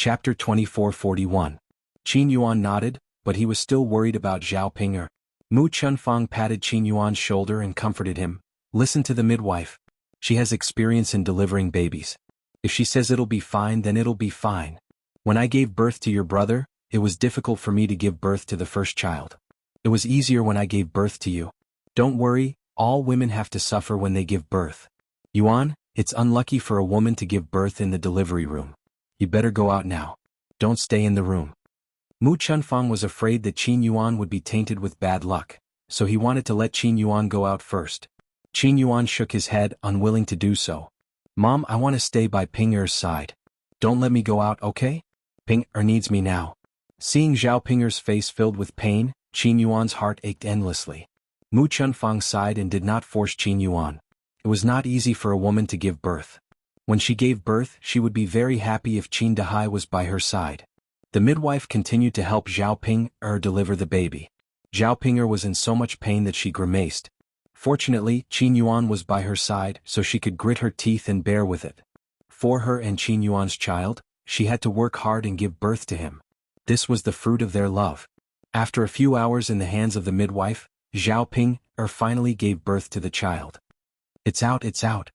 Chapter 2441. Qin Yuan nodded, but he was still worried about Zhao Ping'er. Mu Chunfang patted Qin Yuan's shoulder and comforted him. Listen to the midwife. She has experience in delivering babies. If she says it'll be fine, then it'll be fine. When I gave birth to your brother, it was difficult for me to give birth to the first child. It was easier when I gave birth to you. Don't worry, all women have to suffer when they give birth. Yuan, it's unlucky for a woman to give birth in the delivery room. You better go out now. Don't stay in the room. Mu Chunfang was afraid that Qin Yuan would be tainted with bad luck, so he wanted to let Qin Yuan go out first. Qin Yuan shook his head, unwilling to do so. Mom, I want to stay by Ping'er's side. Don't let me go out, okay? Ping'er needs me now. Seeing Zhao Ping'er's face filled with pain, Qin Yuan's heart ached endlessly. Mu Chunfang sighed and did not force Qin Yuan. It was not easy for a woman to give birth. When she gave birth, she would be very happy if Qin Dahai was by her side. The midwife continued to help Zhao Ping'er deliver the baby. Zhao Ping'er was in so much pain that she grimaced. Fortunately, Qin Yuan was by her side, so she could grit her teeth and bear with it. For her and Qin Yuan's child, she had to work hard and give birth to him. This was the fruit of their love. After a few hours in the hands of the midwife, Zhao Ping'er finally gave birth to the child. It's out, it's out.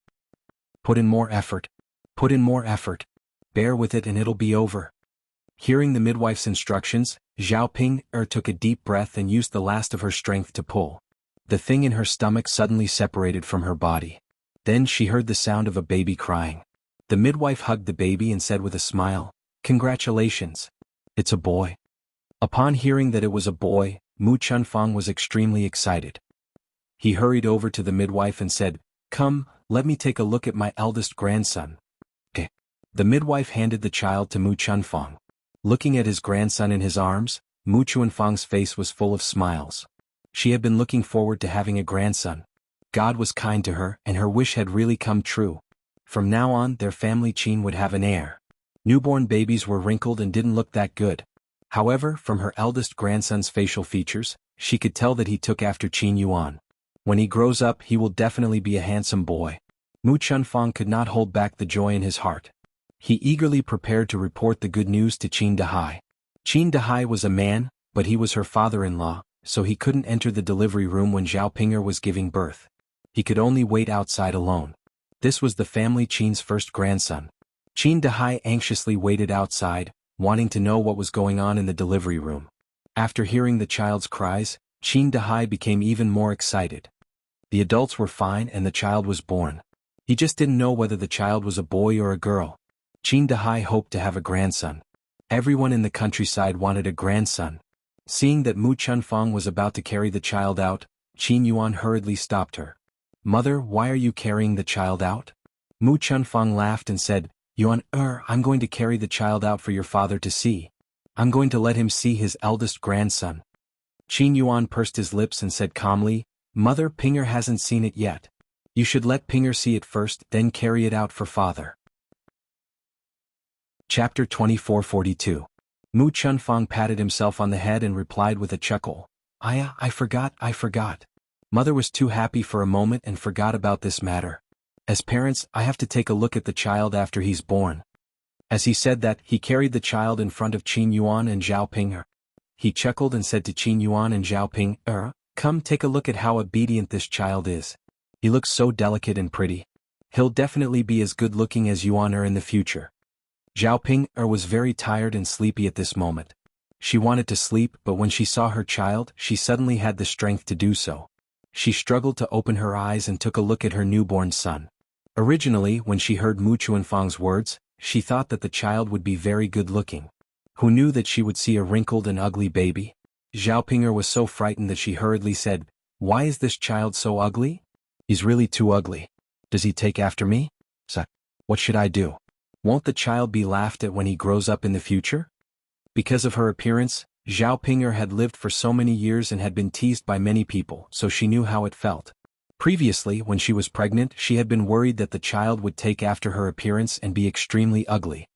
Put in more effort. Put in more effort. Bear with it and it'll be over. Hearing the midwife's instructions, Zhao Ping'er took a deep breath and used the last of her strength to pull. The thing in her stomach suddenly separated from her body. Then she heard the sound of a baby crying. The midwife hugged the baby and said with a smile, "Congratulations. It's a boy." Upon hearing that it was a boy, Mu Chunfang was extremely excited. He hurried over to the midwife and said, "Come, let me take a look at my eldest grandson." The midwife handed the child to Mu Chunfang. Looking at his grandson in his arms, Mu Chunfang's face was full of smiles. She had been looking forward to having a grandson. God was kind to her, and her wish had really come true. From now on, their family Qin would have an heir. Newborn babies were wrinkled and didn't look that good. However, from her eldest grandson's facial features, she could tell that he took after Qin Yuan. When he grows up, he will definitely be a handsome boy. Mu Chunfang could not hold back the joy in his heart. He eagerly prepared to report the good news to Qin Dahai. Qin Dahai was a man, but he was her father-in-law, so he couldn't enter the delivery room when Zhao Ping'er was giving birth. He could only wait outside alone. This was the family Qin's first grandson. Qin Dahai anxiously waited outside, wanting to know what was going on in the delivery room. After hearing the child's cries, Qin Dahai became even more excited. The adults were fine and the child was born. He just didn't know whether the child was a boy or a girl. Qin Dahai hoped to have a grandson. Everyone in the countryside wanted a grandson. Seeing that Mu Chunfang was about to carry the child out, Qin Yuan hurriedly stopped her. "Mother, why are you carrying the child out?" Mu Chunfang laughed and said, "Yuan, I'm going to carry the child out for your father to see. I'm going to let him see his eldest grandson." Qin Yuan pursed his lips and said calmly, "Mother, Ping'er hasn't seen it yet. You should let Ping'er see it first, then carry it out for father." Chapter 2442. Mu Chunfang patted himself on the head and replied with a chuckle, I forgot. Mother was too happy for a moment and forgot about this matter. As parents, I have to take a look at the child after he's born." As he said that, he carried the child in front of Qin Yuan and Zhao Ping'er. He chuckled and said to Qin Yuan and Zhao Ping'er, "Come take a look at how obedient this child is. He looks so delicate and pretty. He'll definitely be as good-looking as Yuan in the future." Zhao Ping'er was very tired and sleepy at this moment. She wanted to sleep, but when she saw her child, she suddenly had the strength to do so. She struggled to open her eyes and took a look at her newborn son. Originally, when she heard Mu Chunfang's words, she thought that the child would be very good-looking. Who knew that she would see a wrinkled and ugly baby? Zhao Ping'er was so frightened that she hurriedly said, "Why is this child so ugly? He's really too ugly. Does he take after me? What should I do? Won't the child be laughed at when he grows up in the future?" Because of her appearance, Zhao Ping'er had lived for so many years and had been teased by many people, so she knew how it felt. Previously, when she was pregnant, she had been worried that the child would take after her appearance and be extremely ugly.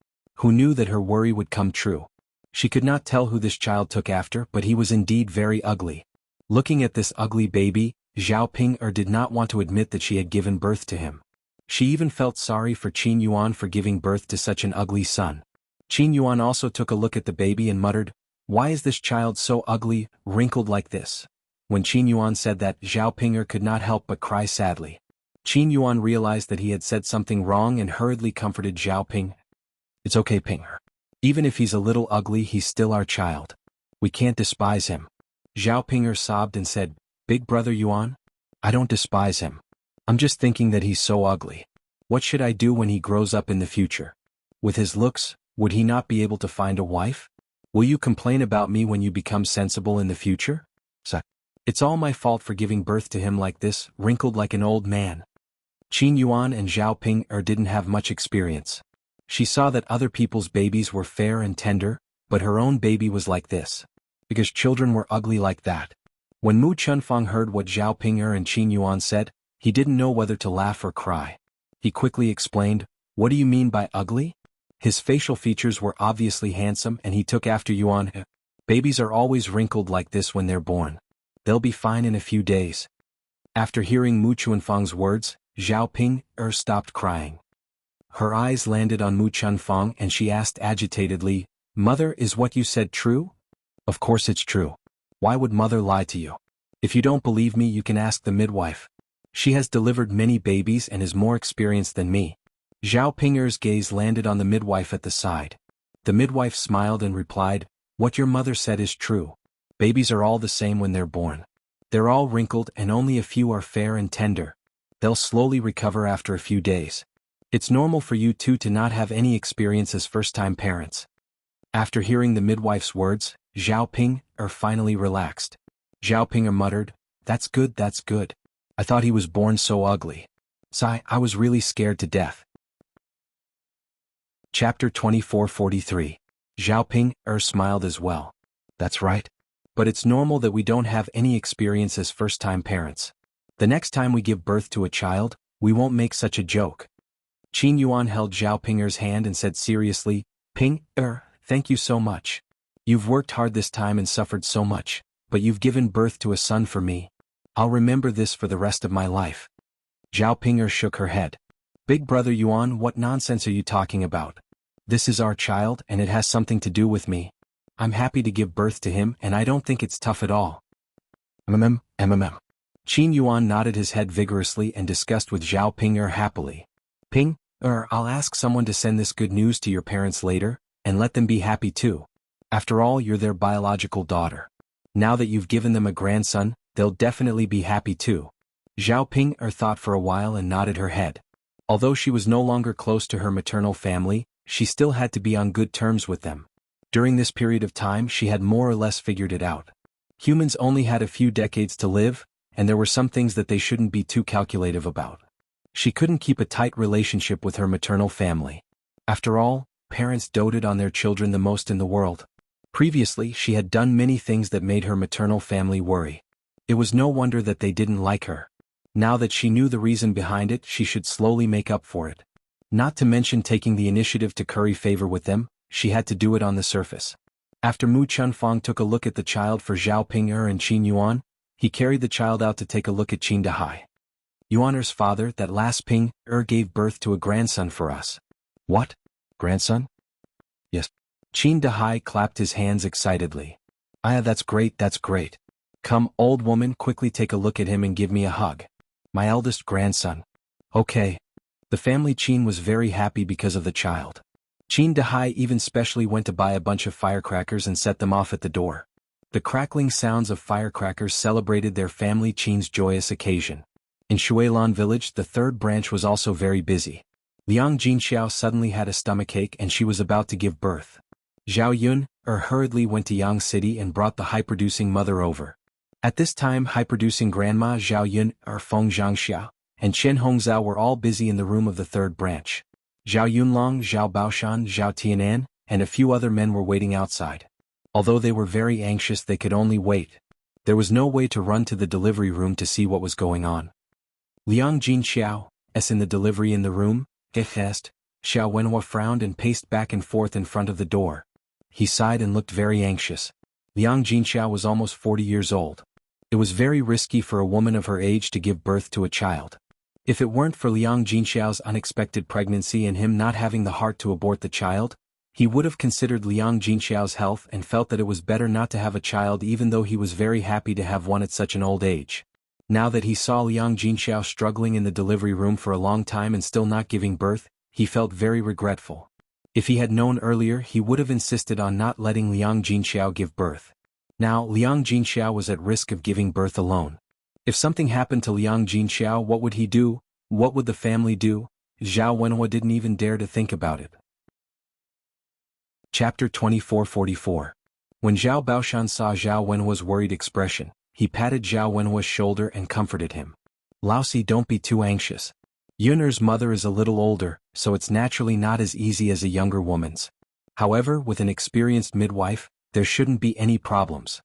Who knew that her worry would come true? She could not tell who this child took after, but he was indeed very ugly. Looking at this ugly baby, Zhao Ping'er did not want to admit that she had given birth to him. She even felt sorry for Qin Yuan for giving birth to such an ugly son. Yuan also took a look at the baby and muttered, "Why is this child so ugly, wrinkled like this?" When Yuan said that, Zhao Ping'er could not help but cry sadly. Yuan realized that he had said something wrong and hurriedly comforted Zhao Ping. "It's okay, Ping'er. Even if he's a little ugly, he's still our child. We can't despise him." Zhao Ping'er sobbed and said, "Big brother Yuan? I don't despise him. I'm just thinking that he's so ugly. What should I do when he grows up in the future? With his looks, would he not be able to find a wife? Will you complain about me when you become sensible in the future? So, it's all my fault for giving birth to him like this, wrinkled like an old man." Qin Yuan and Zhao Ping'er didn't have much experience. She saw that other people's babies were fair and tender, but her own baby was like this. Because children were ugly like that. When Mu Chunfang heard what Zhao Ping'er and Qin Yuan said, he didn't know whether to laugh or cry. He quickly explained, "What do you mean by ugly?" His facial features were obviously handsome and he took after Yuan. "Babies are always wrinkled like this when they're born. They'll be fine in a few days." After hearing Mu Chunfang's words, Zhao Ping'er stopped crying. Her eyes landed on Mu Chunfang and she asked agitatedly, "Mother, is what you said true?" "Of course it's true. Why would mother lie to you? If you don't believe me, you can ask the midwife. She has delivered many babies and is more experienced than me." Zhao Ping'er's gaze landed on the midwife at the side. The midwife smiled and replied, "What your mother said is true. Babies are all the same when they're born. They're all wrinkled and only a few are fair and tender. They'll slowly recover after a few days. It's normal for you two to not have any experience as first-time parents." After hearing the midwife's words, Zhao Ping'er finally relaxed. Zhao Ping'er muttered, that's good. I thought he was born so ugly. Sigh, I was really scared to death." Chapter 2443. Zhao Ping'er smiled as well. "That's right. But it's normal that we don't have any experience as first-time parents. The next time we give birth to a child, we won't make such a joke." Qin Yuan held Zhao Ping'er's hand and said seriously, "Ping'er, thank you so much. You've worked hard this time and suffered so much, but you've given birth to a son for me. I'll remember this for the rest of my life." Zhao Ping'er shook her head. "Big brother Yuan, what nonsense are you talking about? This is our child and it has something to do with me. I'm happy to give birth to him and I don't think it's tough at all." MMM. Qin Yuan nodded his head vigorously and discussed with Zhao Ping'er happily. "Ping'er, I'll ask someone to send this good news to your parents later, and let them be happy too. After all, you're their biological daughter. Now that you've given them a grandson, they'll definitely be happy too." Zhao Ping'er thought for a while and nodded her head. Although she was no longer close to her maternal family, she still had to be on good terms with them. During this period of time she had more or less figured it out. Humans only had a few decades to live, and there were some things that they shouldn't be too calculative about. She couldn't keep a tight relationship with her maternal family. After all, parents doted on their children the most in the world. Previously she had done many things that made her maternal family worry. It was no wonder that they didn't like her. Now that she knew the reason behind it, she should slowly make up for it. Not to mention taking the initiative to curry favor with them, she had to do it on the surface. After Mu Chunfang took a look at the child for Zhao Ping'er and Qin Yuan, he carried the child out to take a look at Qin Dahai. "Yuaner's father, that last Ping'er gave birth to a grandson for us." "What? Grandson?" "Yes." Qin Dahai clapped his hands excitedly. "Ah, that's great. Come, old woman, quickly take a look at him and give me a hug. My eldest grandson." "Okay." The family Qin was very happy because of the child. Qin Dahai even specially went to buy a bunch of firecrackers and set them off at the door. The crackling sounds of firecrackers celebrated their family Qin's joyous occasion. In Shuilan village, the third branch was also very busy. Liang Jinxiao suddenly had a stomachache and she was about to give birth. Zhao Yun hurriedly went to Yang City and brought the high-producing mother over. At this time, high-producing grandma Zhao Yun Feng Xianxia and Chen Hongzhao were all busy in the room of the third branch. Zhao Yunlong, Zhao Baoshan, Zhao Tianan, and a few other men were waiting outside. Although they were very anxious, they could only wait. There was no way to run to the delivery room to see what was going on. Liang Jinxiao, in the delivery in the room, Xiao Wenhua frowned and paced back and forth in front of the door. He sighed and looked very anxious. Liang Jinxiao was almost 40 years old. It was very risky for a woman of her age to give birth to a child. If it weren't for Liang Jinxiao's unexpected pregnancy and him not having the heart to abort the child, He would have considered Liang Jinxiao's health and felt that it was better not to have a child even though he was very happy to have one at such an old age. Now that he saw Liang Jinxiao struggling in the delivery room for a long time and still not giving birth, he felt very regretful. If he had known earlier, he would have insisted on not letting Liang Jinxiao give birth. Now, Liang Jinxiao was at risk of giving birth alone. If something happened to Liang Jinxiao, what would he do? What would the family do? Xuanhuan didn't even dare to think about it. Chapter 2444. When Zhao Baoshan saw Zhao Wenhua's worried expression, he patted Zhao Wenhua's shoulder and comforted him. Laosi, don't be too anxious. Yun'er's mother is a little older, so it's naturally not as easy as a younger woman's. However, with an experienced midwife, there shouldn't be any problems.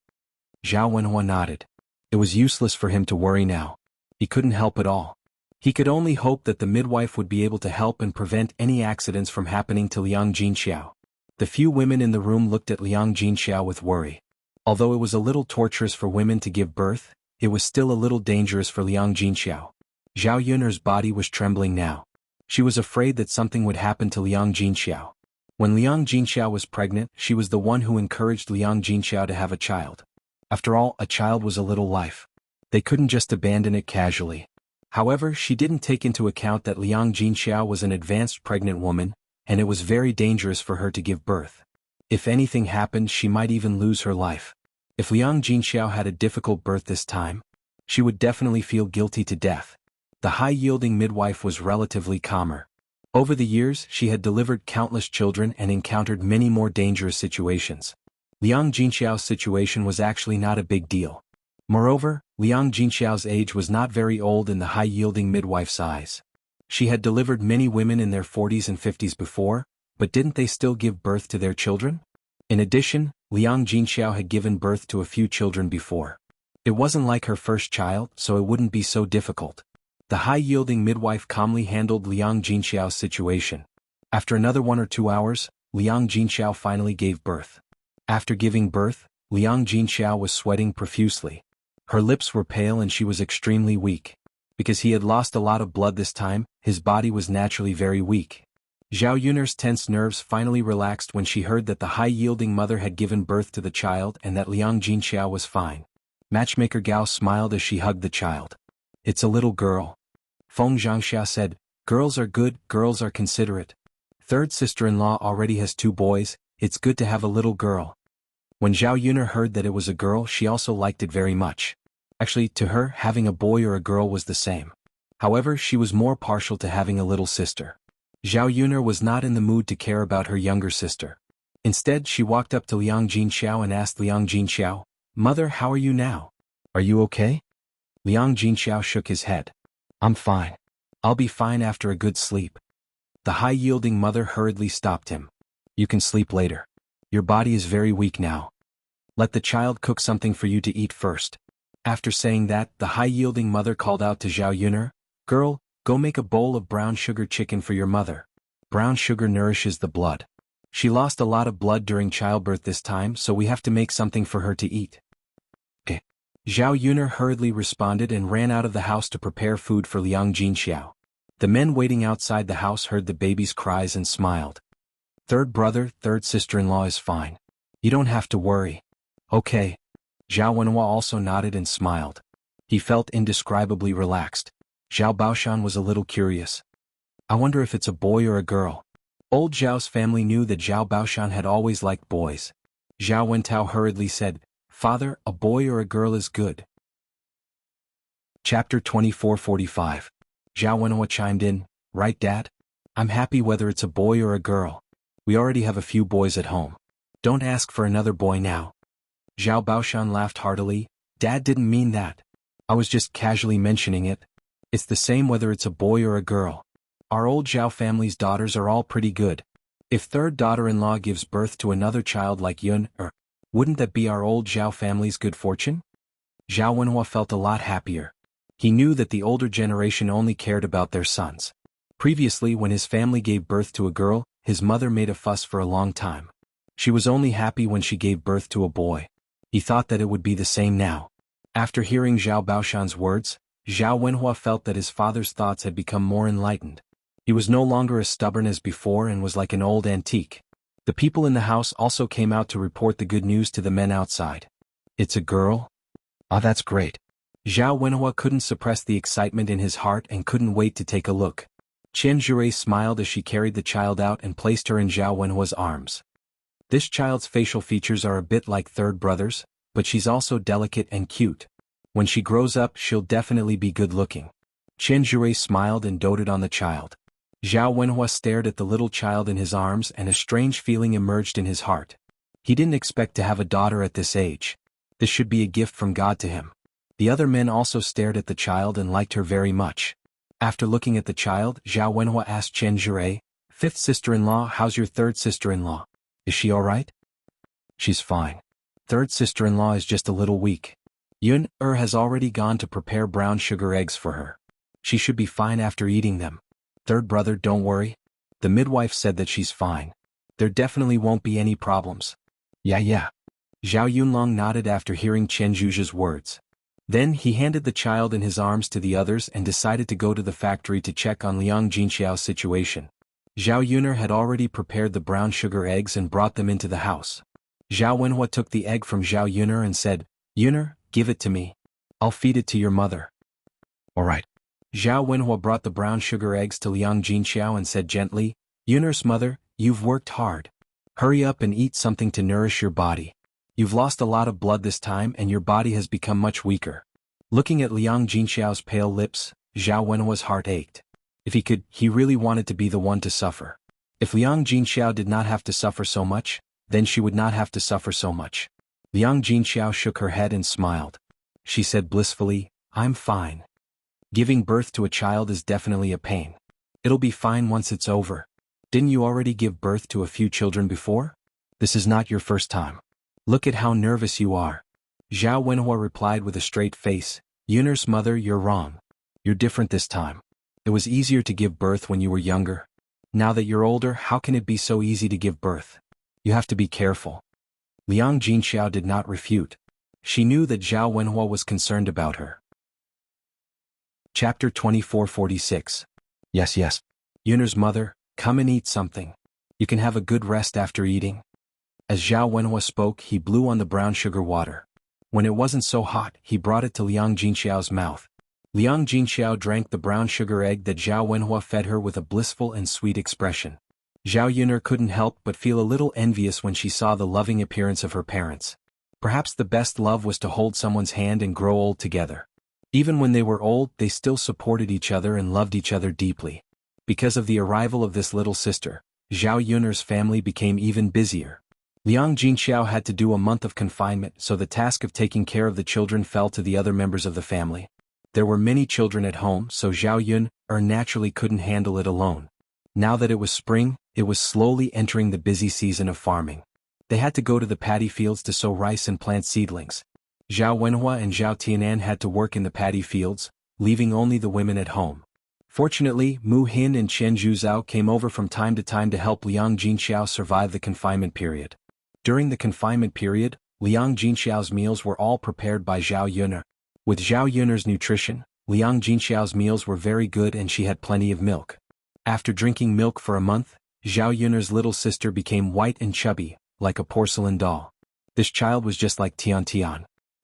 Zhao Wenhua nodded. It was useless for him to worry now. He couldn't help at all. He could only hope that the midwife would be able to help and prevent any accidents from happening to Liang Jinxiao. The few women in the room looked at Liang Jinxiao with worry. Although it was a little torturous for women to give birth, it was still a little dangerous for Liang Jinxiao. Zhao Yun'er's body was trembling now. She was afraid that something would happen to Liang Jinxiao. When Liang Jinxiao was pregnant, she was the one who encouraged Liang Jinxiao to have a child. After all, a child was a little life. They couldn't just abandon it casually. However, she didn't take into account that Liang Jinxiao was an advanced pregnant woman, and it was very dangerous for her to give birth. If anything happened, she might even lose her life. If Liang Jinxiao had a difficult birth this time, she would definitely feel guilty to death. The high-yielding midwife was relatively calmer. Over the years, she had delivered countless children and encountered many more dangerous situations. Liang Jinxiao's situation was actually not a big deal. Moreover, Liang Jinxiao's age was not very old in the high-yielding midwife's eyes. She had delivered many women in their 40s and 50s before, but didn't they still give birth to their children? In addition, Liang Jinxiao had given birth to a few children before. It wasn't like her first child, so it wouldn't be so difficult. The high-yielding midwife calmly handled Liang Jinxiao's situation. After another 1 or 2 hours, Liang Jinxiao finally gave birth. After giving birth, Liang Jinxiao was sweating profusely. Her lips were pale and she was extremely weak. Because he had lost a lot of blood this time, his body was naturally very weak. Zhao Yun'er's tense nerves finally relaxed when she heard that the high-yielding mother had given birth to the child and that Liang Jinxiao was fine. Matchmaker Gao smiled as she hugged the child. It's a little girl. Feng Xianxia said, girls are good, girls are considerate. Third sister-in-law already has 2 boys, it's good to have a little girl. When Zhao Yun'er heard that it was a girl, she also liked it very much. Actually, to her, having a boy or a girl was the same. However, she was more partial to having a little sister. Zhao Yun'er was not in the mood to care about her younger sister. Instead, she walked up to Liang Jinxiao and asked Liang Jinxiao, Mother, how are you now? Are you okay? Liang Jinxiao shook his head. I'm fine. I'll be fine after a good sleep. The high-yielding mother hurriedly stopped him. You can sleep later. Your body is very weak now. Let the child cook something for you to eat first. After saying that, the high-yielding mother called out to Zhao Yun'er, Girl, go make a bowl of brown sugar chicken for your mother. Brown sugar nourishes the blood. She lost a lot of blood during childbirth this time, so we have to make something for her to eat. Okay. Zhao Yun'er hurriedly responded and ran out of the house to prepare food for Liang Jinxiao. The men waiting outside the house heard the baby's cries and smiled. Third brother, third sister-in-law is fine. You don't have to worry. Okay. Zhao Wenhua also nodded and smiled. He felt indescribably relaxed. Zhao Baoshan was a little curious. I wonder if it's a boy or a girl. Old Zhao's family knew that Zhao Baoshan had always liked boys. Zhao Wentao hurriedly said, Father, a boy or a girl is good. Chapter 2445. Zhao Wenhua chimed in, Right, Dad? I'm happy whether it's a boy or a girl. We already have a few boys at home. Don't ask for another boy now. Zhao Baoshan laughed heartily. Dad didn't mean that. I was just casually mentioning it. It's the same whether it's a boy or a girl. Our old Zhao family's daughters are all pretty good. If third daughter-in-law gives birth to another child like Yun, wouldn't that be our old Zhao family's good fortune? Zhao Wenhua felt a lot happier. He knew that the older generation only cared about their sons. Previously, when his family gave birth to a girl, his mother made a fuss for a long time. She was only happy when she gave birth to a boy. He thought that it would be the same now. After hearing Zhao Baoshan's words, Zhao Wenhua felt that his father's thoughts had become more enlightened. He was no longer as stubborn as before and was like an old antique. The people in the house also came out to report the good news to the men outside. It's a girl? Ah, that's great. Xuanhuan couldn't suppress the excitement in his heart and couldn't wait to take a look. Chen Jure smiled as she carried the child out and placed her in Xuanhua's arms. This child's facial features are a bit like third brother's, but she's also delicate and cute. When she grows up, she'll definitely be good-looking. Chen Jure smiled and doted on the child. Xuanhua stared at the little child in his arms and a strange feeling emerged in his heart. He didn't expect to have a daughter at this age. This should be a gift from God to him. The other men also stared at the child and liked her very much. After looking at the child, Xuanhua asked Chen Jure, "Fifth sister-in-law, how's your third sister-in-law? Is she alright?" "She's fine. Third sister-in-law is just a little weak. Yun-er has already gone to prepare brown sugar eggs for her. She should be fine after eating them. Third brother, don't worry. The midwife said that she's fine. There definitely won't be any problems." Yeah. Zhao Yunlong nodded after hearing Chen Zhuzhe's words. Then he handed the child in his arms to the others and decided to go to the factory to check on Liang Jinxiao's situation. Zhao Yuner had already prepared the brown sugar eggs and brought them into the house. Zhao Wenhua took the egg from Zhao Yuner and said, "Yuner, give it to me. I'll feed it to your mother." "Alright." Zhao Wenhua brought the brown sugar eggs to Liang Jinxiao and said gently, "Yuner's mother, you've worked hard. Hurry up and eat something to nourish your body. You've lost a lot of blood this time and your body has become much weaker." Looking at Liang Jinxiao's pale lips, Zhao Wenhua's heart ached. If he could, he really wanted to be the one to suffer. If Liang Jinxiao did not have to suffer so much, then she would not have to suffer so much. Liang Jinxiao shook her head and smiled. She said blissfully, "I'm fine. Giving birth to a child is definitely a pain. It'll be fine once it's over. Didn't you already give birth to a few children before? This is not your first time. Look at how nervous you are." Zhao Wenhua replied with a straight face, "Yuner's mother, you're wrong. You're different this time. It was easier to give birth when you were younger. Now that you're older, how can it be so easy to give birth? You have to be careful." Liang Jinxiao did not refute. She knew that Zhao Wenhua was concerned about her. Chapter 2446. Yes. Yuner's mother, come and eat something. You can have a good rest after eating." As Zhao Wenhua spoke, he blew on the brown sugar water. When it wasn't so hot, he brought it to Liang Jinxiao's mouth. Liang Jinxiao drank the brown sugar egg that Zhao Wenhua fed her with a blissful and sweet expression. Zhao Yuner couldn't help but feel a little envious when she saw the loving appearance of her parents. Perhaps the best love was to hold someone's hand and grow old together. Even when they were old, they still supported each other and loved each other deeply. Because of the arrival of this little sister, Zhao Yuner's family became even busier. Liang Jinxiao had to do a month of confinement, so the task of taking care of the children fell to the other members of the family. There were many children at home, so Zhao Yuner naturally couldn't handle it alone. Now that it was spring, it was slowly entering the busy season of farming. They had to go to the paddy fields to sow rice and plant seedlings. Zhao Wenhua and Zhao Tianan had to work in the paddy fields, leaving only the women at home. Fortunately, Mu Hin and Chen Zhuzhao came over from time to time to help Liang Jinxiao survive the confinement period. During the confinement period, Liang Jinxiao's meals were all prepared by Zhao Yuner. With Zhao Yuner's nutrition, Liang Jinxiao's meals were very good and she had plenty of milk. After drinking milk for a month, Zhao Yuner's little sister became white and chubby, like a porcelain doll. This child was just like Tian.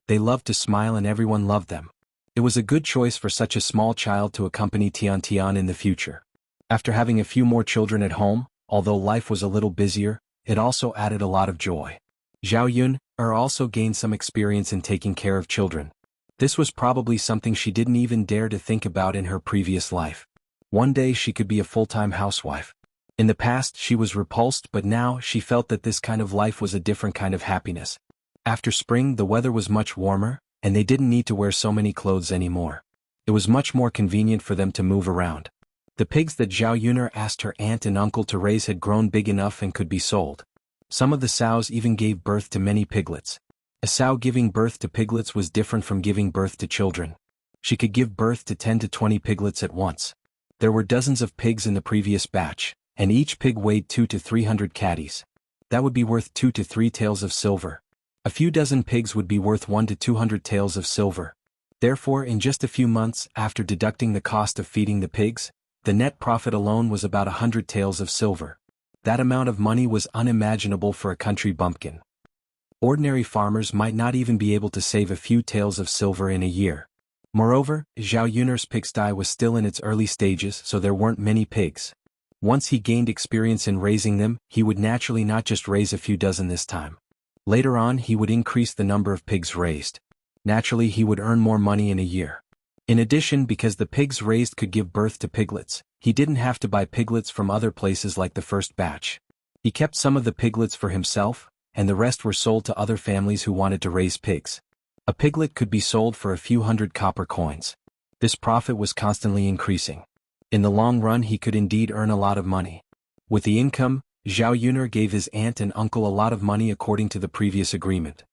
They loved to smile and everyone loved them. It was a good choice for such a small child to accompany Tian in the future. After having a few more children at home, although life was a little busier, it also added a lot of joy. Zhao Yuner also gained some experience in taking care of children. This was probably something she didn't even dare to think about in her previous life. One day she could be a full-time housewife. In the past she was repulsed, but now she felt that this kind of life was a different kind of happiness. After spring the weather was much warmer, and they didn't need to wear so many clothes anymore. It was much more convenient for them to move around. The pigs that Zhao Yuner asked her aunt and uncle to raise had grown big enough and could be sold. Some of the sows even gave birth to many piglets. A sow giving birth to piglets was different from giving birth to children. She could give birth to 10 to 20 piglets at once. There were dozens of pigs in the previous batch, and each pig weighed 200 to 300 catties. That would be worth 2 to 3 taels of silver. A few dozen pigs would be worth 1 to 200 taels of silver. Therefore, in just a few months, after deducting the cost of feeding the pigs, the net profit alone was about 100 taels of silver. That amount of money was unimaginable for a country bumpkin. Ordinary farmers might not even be able to save a few taels of silver in a year. Moreover, Zhao Yun'er's pigsty was still in its early stages, so there weren't many pigs. Once he gained experience in raising them, he would naturally not just raise a few dozen this time. Later on he would increase the number of pigs raised. Naturally he would earn more money in a year. In addition, because the pigs raised could give birth to piglets, he didn't have to buy piglets from other places like the first batch. He kept some of the piglets for himself, and the rest were sold to other families who wanted to raise pigs. A piglet could be sold for a few hundred copper coins. This profit was constantly increasing. In the long run he could indeed earn a lot of money. With the income, Zhao Yun'er gave his aunt and uncle a lot of money according to the previous agreement.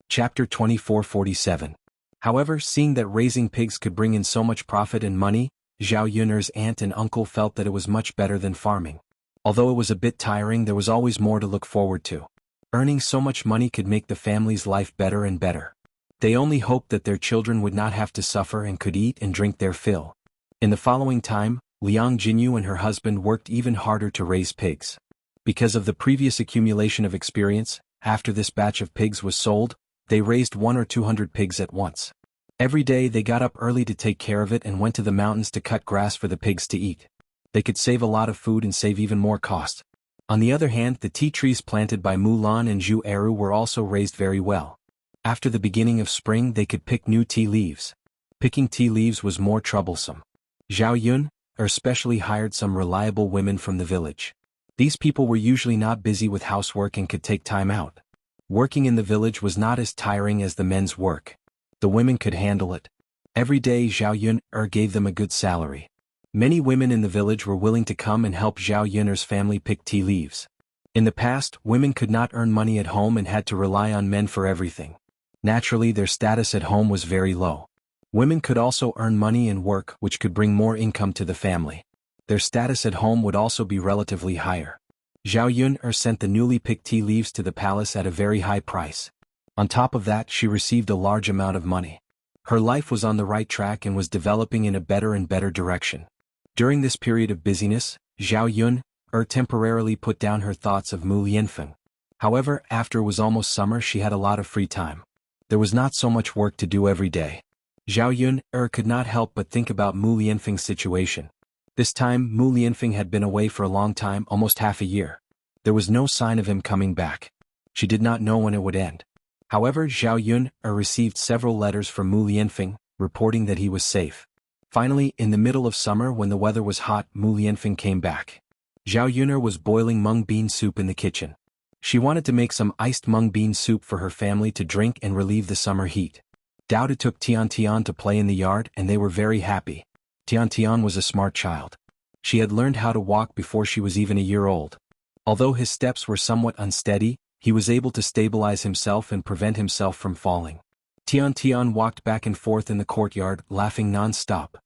Chapter 2447. However, seeing that raising pigs could bring in so much profit and money, Zhao Yun'er's aunt and uncle felt that it was much better than farming. Although it was a bit tiring, there was always more to look forward to. Earning so much money could make the family's life better and better. They only hoped that their children would not have to suffer and could eat and drink their fill. In the following time, Liang Jinyu and her husband worked even harder to raise pigs. Because of the previous accumulation of experience, after this batch of pigs was sold, they raised 100 or 200 pigs at once. Every day they got up early to take care of it and went to the mountains to cut grass for the pigs to eat. They could save a lot of food and save even more cost. On the other hand, the tea trees planted by Mulan and Zhu Eru were also raised very well. After the beginning of spring they could pick new tea leaves. Picking tea leaves was more troublesome. Zhao Yun especially hired some reliable women from the village. These people were usually not busy with housework and could take time out. Working in the village was not as tiring as the men's work. The women could handle it. Every day Zhao Yun gave them a good salary. Many women in the village were willing to come and help Zhao Yun'er's family pick tea leaves. In the past, women could not earn money at home and had to rely on men for everything. Naturally, their status at home was very low. Women could also earn money and work, which could bring more income to the family. Their status at home would also be relatively higher. Zhao Yun'er sent the newly picked tea leaves to the palace at a very high price. On top of that, she received a large amount of money. Her life was on the right track and was developing in a better and better direction. During this period of busyness, Zhao Yun temporarily put down her thoughts of Mu Lianfeng. However, after it was almost summer, she had a lot of free time. There was not so much work to do every day. Zhao Yun could not help but think about Mu Lianfeng's situation. This time, Mu Lianfeng had been away for a long time, almost half a year. There was no sign of him coming back. She did not know when it would end. However, Zhao Yun received several letters from Mu Lianfeng, reporting that he was safe. Finally, in the middle of summer when the weather was hot, Mu Lianfeng came back. Zhao Yun'er was boiling mung bean soup in the kitchen. She wanted to make some iced mung bean soup for her family to drink and relieve the summer heat. Dowda took Tian to play in the yard and they were very happy. Tian was a smart child. She had learned how to walk before she was even a year old. Although his steps were somewhat unsteady, he was able to stabilize himself and prevent himself from falling. Tian walked back and forth in the courtyard, laughing non-stop.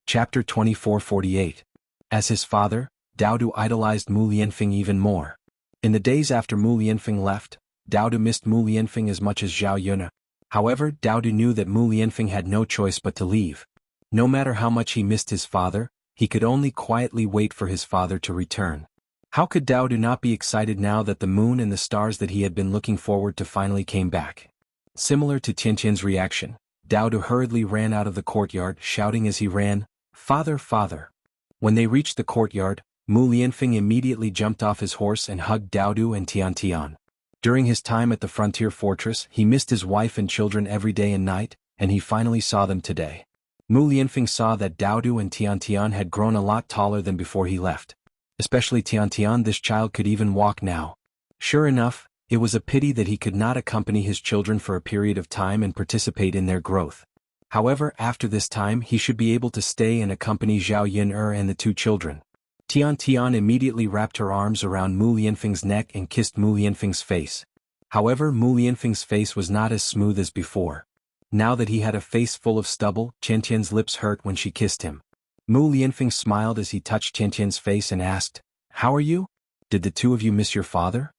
Chapter 2448. As his father, Daodu idolized Mu Lianfeng even more. In the days after Mu Lianfeng left, Daodu missed Mu Lianfeng as much as Zhao Yun. However, Daodu knew that Mu Lianfeng had no choice but to leave. No matter how much he missed his father, he could only quietly wait for his father to return. How could Daodu not be excited now that the moon and the stars that he had been looking forward to finally came back? Similar to Tian's reaction, Daodu hurriedly ran out of the courtyard, shouting as he ran, "Father, father!" When they reached the courtyard, Mu Lianfeng immediately jumped off his horse and hugged Daodu and Tian. During his time at the frontier fortress, he missed his wife and children every day and night, and he finally saw them today. Mu Lianfeng saw that Daodu and Tian had grown a lot taller than before he left. Especially Tian, this child could even walk now. Sure enough, it was a pity that he could not accompany his children for a period of time and participate in their growth. However, after this time he should be able to stay and accompany Zhao Yun and the two children. Tian immediately wrapped her arms around Mu Lianfeng's neck and kissed Mu Lianfeng's face. However, Mu Lianfeng's face was not as smooth as before. Now that he had a face full of stubble, Tian's lips hurt when she kissed him. Mu Lianfeng smiled as he touched Tian's face and asked, "How are you? Did the two of you miss your father?"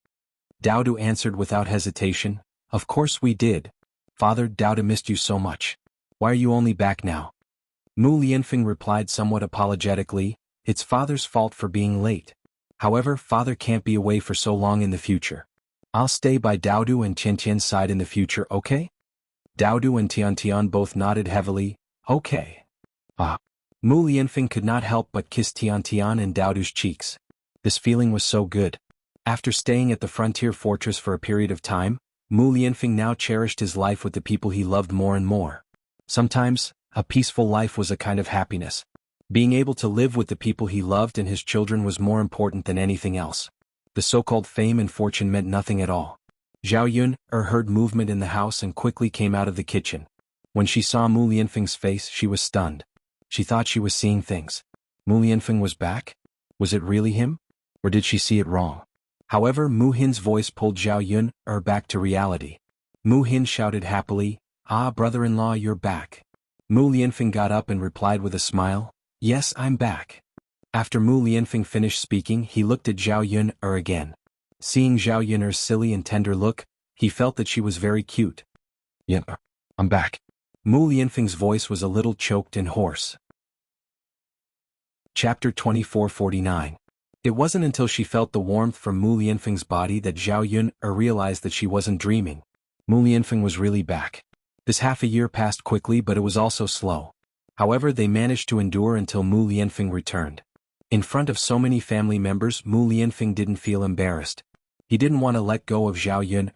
Daodu answered without hesitation, "Of course we did. Father, Daodu missed you so much. Why are you only back now?" Mu Lianfeng replied somewhat apologetically, It's father's fault for being late. However, father can't be away for so long in the future. I'll stay by Daodu and Tiantian's side in the future, okay? Daodu and Tiantian both nodded heavily. Okay. Mu Lianfeng could not help but kiss Tiantian and Daodu's cheeks. This feeling was so good. After staying at the frontier fortress for a period of time, Mu Lianfeng now cherished his life with the people he loved more and more. Sometimes, a peaceful life was a kind of happiness. Being able to live with the people he loved and his children was more important than anything else. The so-called fame and fortune meant nothing at all. Xiaoyun heard movement in the house and quickly came out of the kitchen. When she saw Mu Lianfeng's face, she was stunned. She thought she was seeing things. Mu Lianfeng was back? Was it really him? Or did she see it wrong? However, Mu Hin's voice pulled Xiaoyun back to reality. Mu Hin shouted happily, "Ah, brother-in-law, you're back." Mu Lianfeng got up and replied with a smile, "Yes, I'm back." After Mu Lianfeng finished speaking, he looked at Xiaoyun again. Seeing Xiaoyun's silly and tender look, he felt that she was very cute. "Yeah, I'm back." Mu Lianfeng's voice was a little choked and hoarse. Chapter 2449. It wasn't until she felt the warmth from Mu Lianfeng's body that Xiaoyun realized that she wasn't dreaming. Mu Lianfeng was really back. This half a year passed quickly, but it was also slow. However, they managed to endure until Mu Lianfeng returned. In front of so many family members, Mu Lianfeng didn't feel embarrassed. He didn't want to let go of Xiaoyun.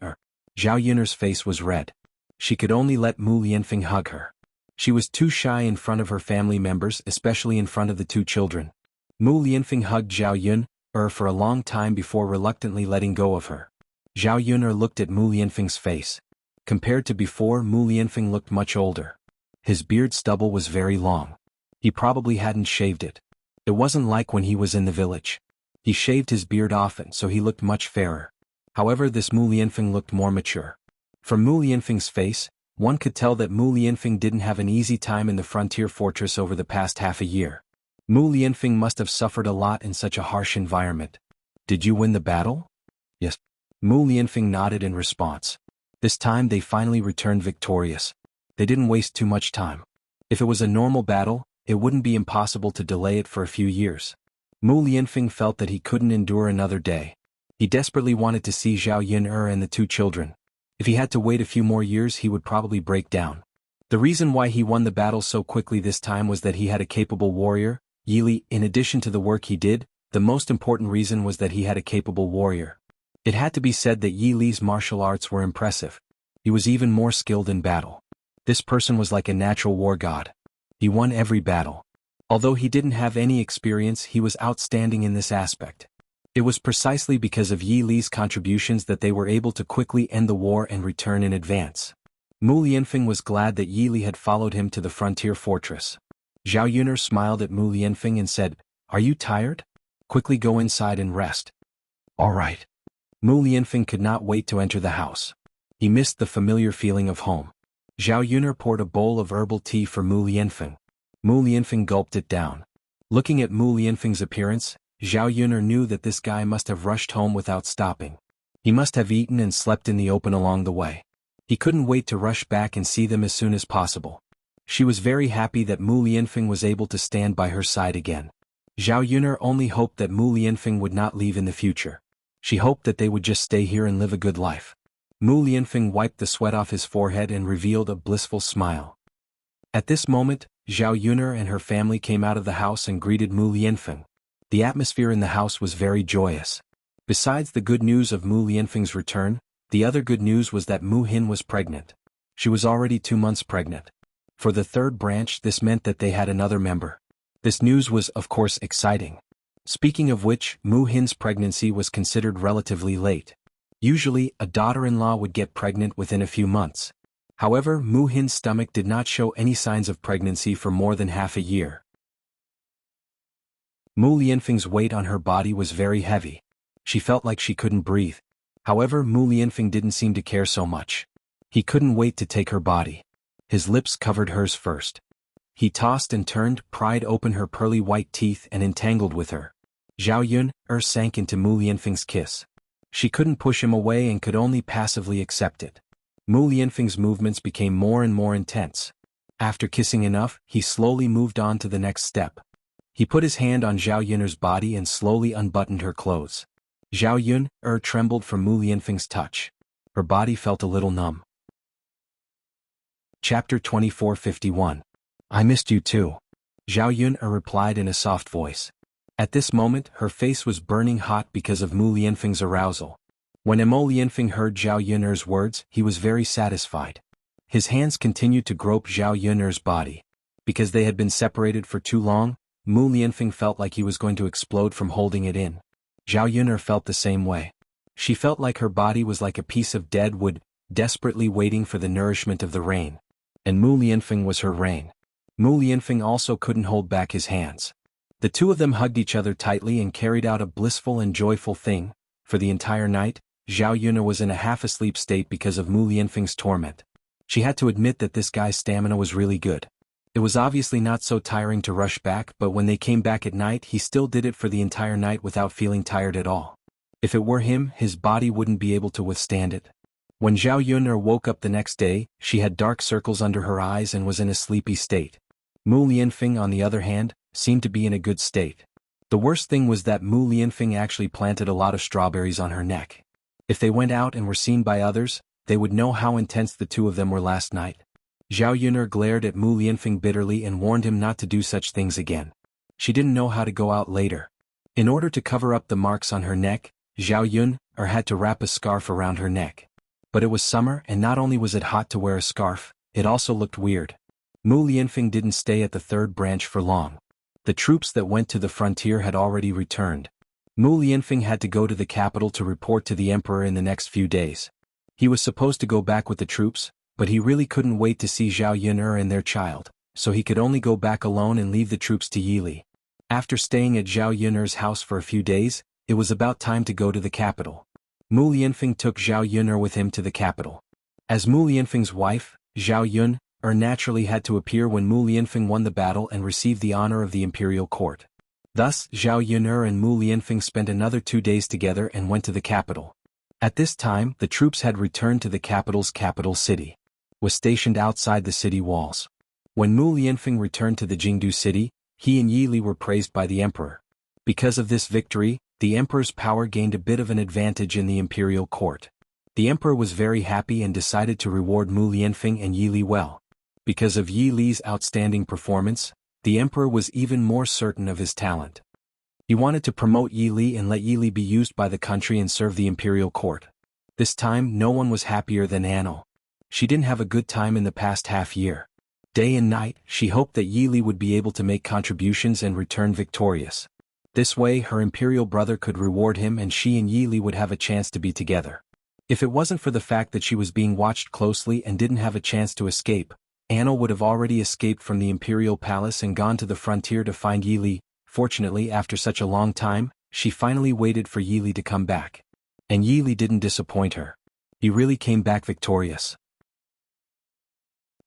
Xiaoyun's face was red. She could only let Mu Lianfeng hug her. She was too shy in front of her family members, especially in front of the two children. Mu Lianfeng hugged Xiaoyun for a long time before reluctantly letting go of her. Xiaoyun looked at Mu Lianfeng's face. Compared to before, Mu Lianfeng looked much older. His beard stubble was very long. He probably hadn't shaved it. It wasn't like when he was in the village. He shaved his beard often, so he looked much fairer. However, this Mu Lianfeng looked more mature. From Mu Lianfeng's face, one could tell that Mu Lianfeng didn't have an easy time in the frontier fortress over the past half a year. Mu Lianfeng must have suffered a lot in such a harsh environment. "Did you win the battle?" "Yes." Mu Lianfeng nodded in response. This time they finally returned victorious. They didn't waste too much time. If it was a normal battle, it wouldn't be impossible to delay it for a few years. Mu Lianfeng felt that he couldn't endure another day. He desperately wanted to see Xiaoyun and the two children. If he had to wait a few more years, he would probably break down. The reason why he won the battle so quickly this time was that he had a capable warrior, Yi Li. In addition to the work he did, the most important reason was that he had a capable warrior. It had to be said that Yi Li's martial arts were impressive. He was even more skilled in battle. This person was like a natural war god. He won every battle. Although he didn't have any experience, he was outstanding in this aspect. It was precisely because of Yi Li's contributions that they were able to quickly end the war and return in advance. Mu Lianfeng was glad that Yi Li had followed him to the frontier fortress. Xiaoyun smiled at Mu Lianfeng and said, "Are you tired? Quickly go inside and rest." "All right." Mu Lianfeng could not wait to enter the house. He missed the familiar feeling of home. Xiaoyun poured a bowl of herbal tea for Mu Lianfeng. Mu Lianfeng gulped it down. Looking at Mu Lianfeng's appearance, Xiaoyun knew that this guy must have rushed home without stopping. He must have eaten and slept in the open along the way. He couldn't wait to rush back and see them as soon as possible. She was very happy that Mu Lianfeng was able to stand by her side again. Xiaoyun only hoped that Mu Lianfeng would not leave in the future. She hoped that they would just stay here and live a good life. Mu Lianfeng wiped the sweat off his forehead and revealed a blissful smile. At this moment, Xiaoyun and her family came out of the house and greeted Mu Lianfeng. The atmosphere in the house was very joyous. Besides the good news of Mu Lianfeng's return, the other good news was that Mu Hin was pregnant. She was already 2 months pregnant. For the third branch, this meant that they had another member. This news was, of course, exciting. Speaking of which, Mu Hin's pregnancy was considered relatively late. Usually, a daughter-in-law would get pregnant within a few months. However, Mu Hin's stomach did not show any signs of pregnancy for more than half a year. Mu Lianfeng's weight on her body was very heavy. She felt like she couldn't breathe. However, Mu Lianfeng didn't seem to care so much. He couldn't wait to take her body. His lips covered hers first. He tossed and turned, pried open her pearly white teeth and entangled with her. Xiaoyun sank into Mu Lianfeng's kiss. She couldn't push him away and could only passively accept it. Mu Lianfeng's movements became more and more intense. After kissing enough, he slowly moved on to the next step. He put his hand on Zhao Yun'er's body and slowly unbuttoned her clothes. Zhao Yun'er trembled from Mu Lianfeng's touch. Her body felt a little numb. Chapter 2451. I missed you too. Zhao Yun'er replied in a soft voice. At this moment, her face was burning hot because of Mu Lianfeng's arousal. When Mo Lianfeng heard Zhao Yun'er's words, he was very satisfied. His hands continued to grope Zhao Yun'er's body. Because they had been separated for too long, Mu Lianfeng felt like he was going to explode from holding it in. Zhao Yun'er felt the same way. She felt like her body was like a piece of dead wood, desperately waiting for the nourishment of the rain. And Mu Lianfeng was her rain. Mu Lianfeng also couldn't hold back his hands. The two of them hugged each other tightly and carried out a blissful and joyful thing. For the entire night, Zhao Yun'er was in a half-asleep state because of Mu Lianfeng's torment. She had to admit that this guy's stamina was really good. It was obviously not so tiring to rush back, but when they came back at night he still did it for the entire night without feeling tired at all. If it were him, his body wouldn't be able to withstand it. When Zhao Yun'er woke up the next day, she had dark circles under her eyes and was in a sleepy state. Mu Lianfeng, on the other hand, seemed to be in a good state. The worst thing was that Mu Lianfeng actually planted a lot of strawberries on her neck. If they went out and were seen by others, they would know how intense the two of them were last night. Zhao Yun'er glared at Mu Lianfeng bitterly and warned him not to do such things again. She didn't know how to go out later. In order to cover up the marks on her neck, Zhao Yun'er had to wrap a scarf around her neck. But it was summer, and not only was it hot to wear a scarf, it also looked weird. Mu Lianfeng didn't stay at the third branch for long. The troops that went to the frontier had already returned. Mu Lianfeng had to go to the capital to report to the emperor in the next few days. He was supposed to go back with the troops, but he really couldn't wait to see Zhao Yun'er and their child, so he could only go back alone and leave the troops to Yili. After staying at Zhao Yun'er's house for a few days, it was about time to go to the capital. Mu Lianfeng took Zhao Yun'er with him to the capital. As Mu Lianfeng's wife, Zhao Yun'er naturally had to appear when Mu Lianfeng won the battle and received the honor of the imperial court. Thus, Zhao Yun'er and Mu Lianfeng spent another 2 days together and went to the capital. At this time, the troops had returned to the capital's capital city. Was stationed outside the city walls. When Mu Lianfeng returned to the Jingdu city, he and Yili were praised by the emperor. Because of this victory, the emperor's power gained a bit of an advantage in the imperial court. The emperor was very happy and decided to reward Mu Lianfeng and Yili well. Because of Yili's outstanding performance, the emperor was even more certain of his talent. He wanted to promote Yili and let Yili be used by the country and serve the imperial court. This time no one was happier than Anno. She didn't have a good time in the past half year. Day and night, she hoped that Yili would be able to make contributions and return victorious. This way her imperial brother could reward him and she and Yili would have a chance to be together. If it wasn't for the fact that she was being watched closely and didn't have a chance to escape, Anno would have already escaped from the imperial palace and gone to the frontier to find Yili. Fortunately, after such a long time, she finally waited for Yili to come back. And Yili didn't disappoint her. He really came back victorious.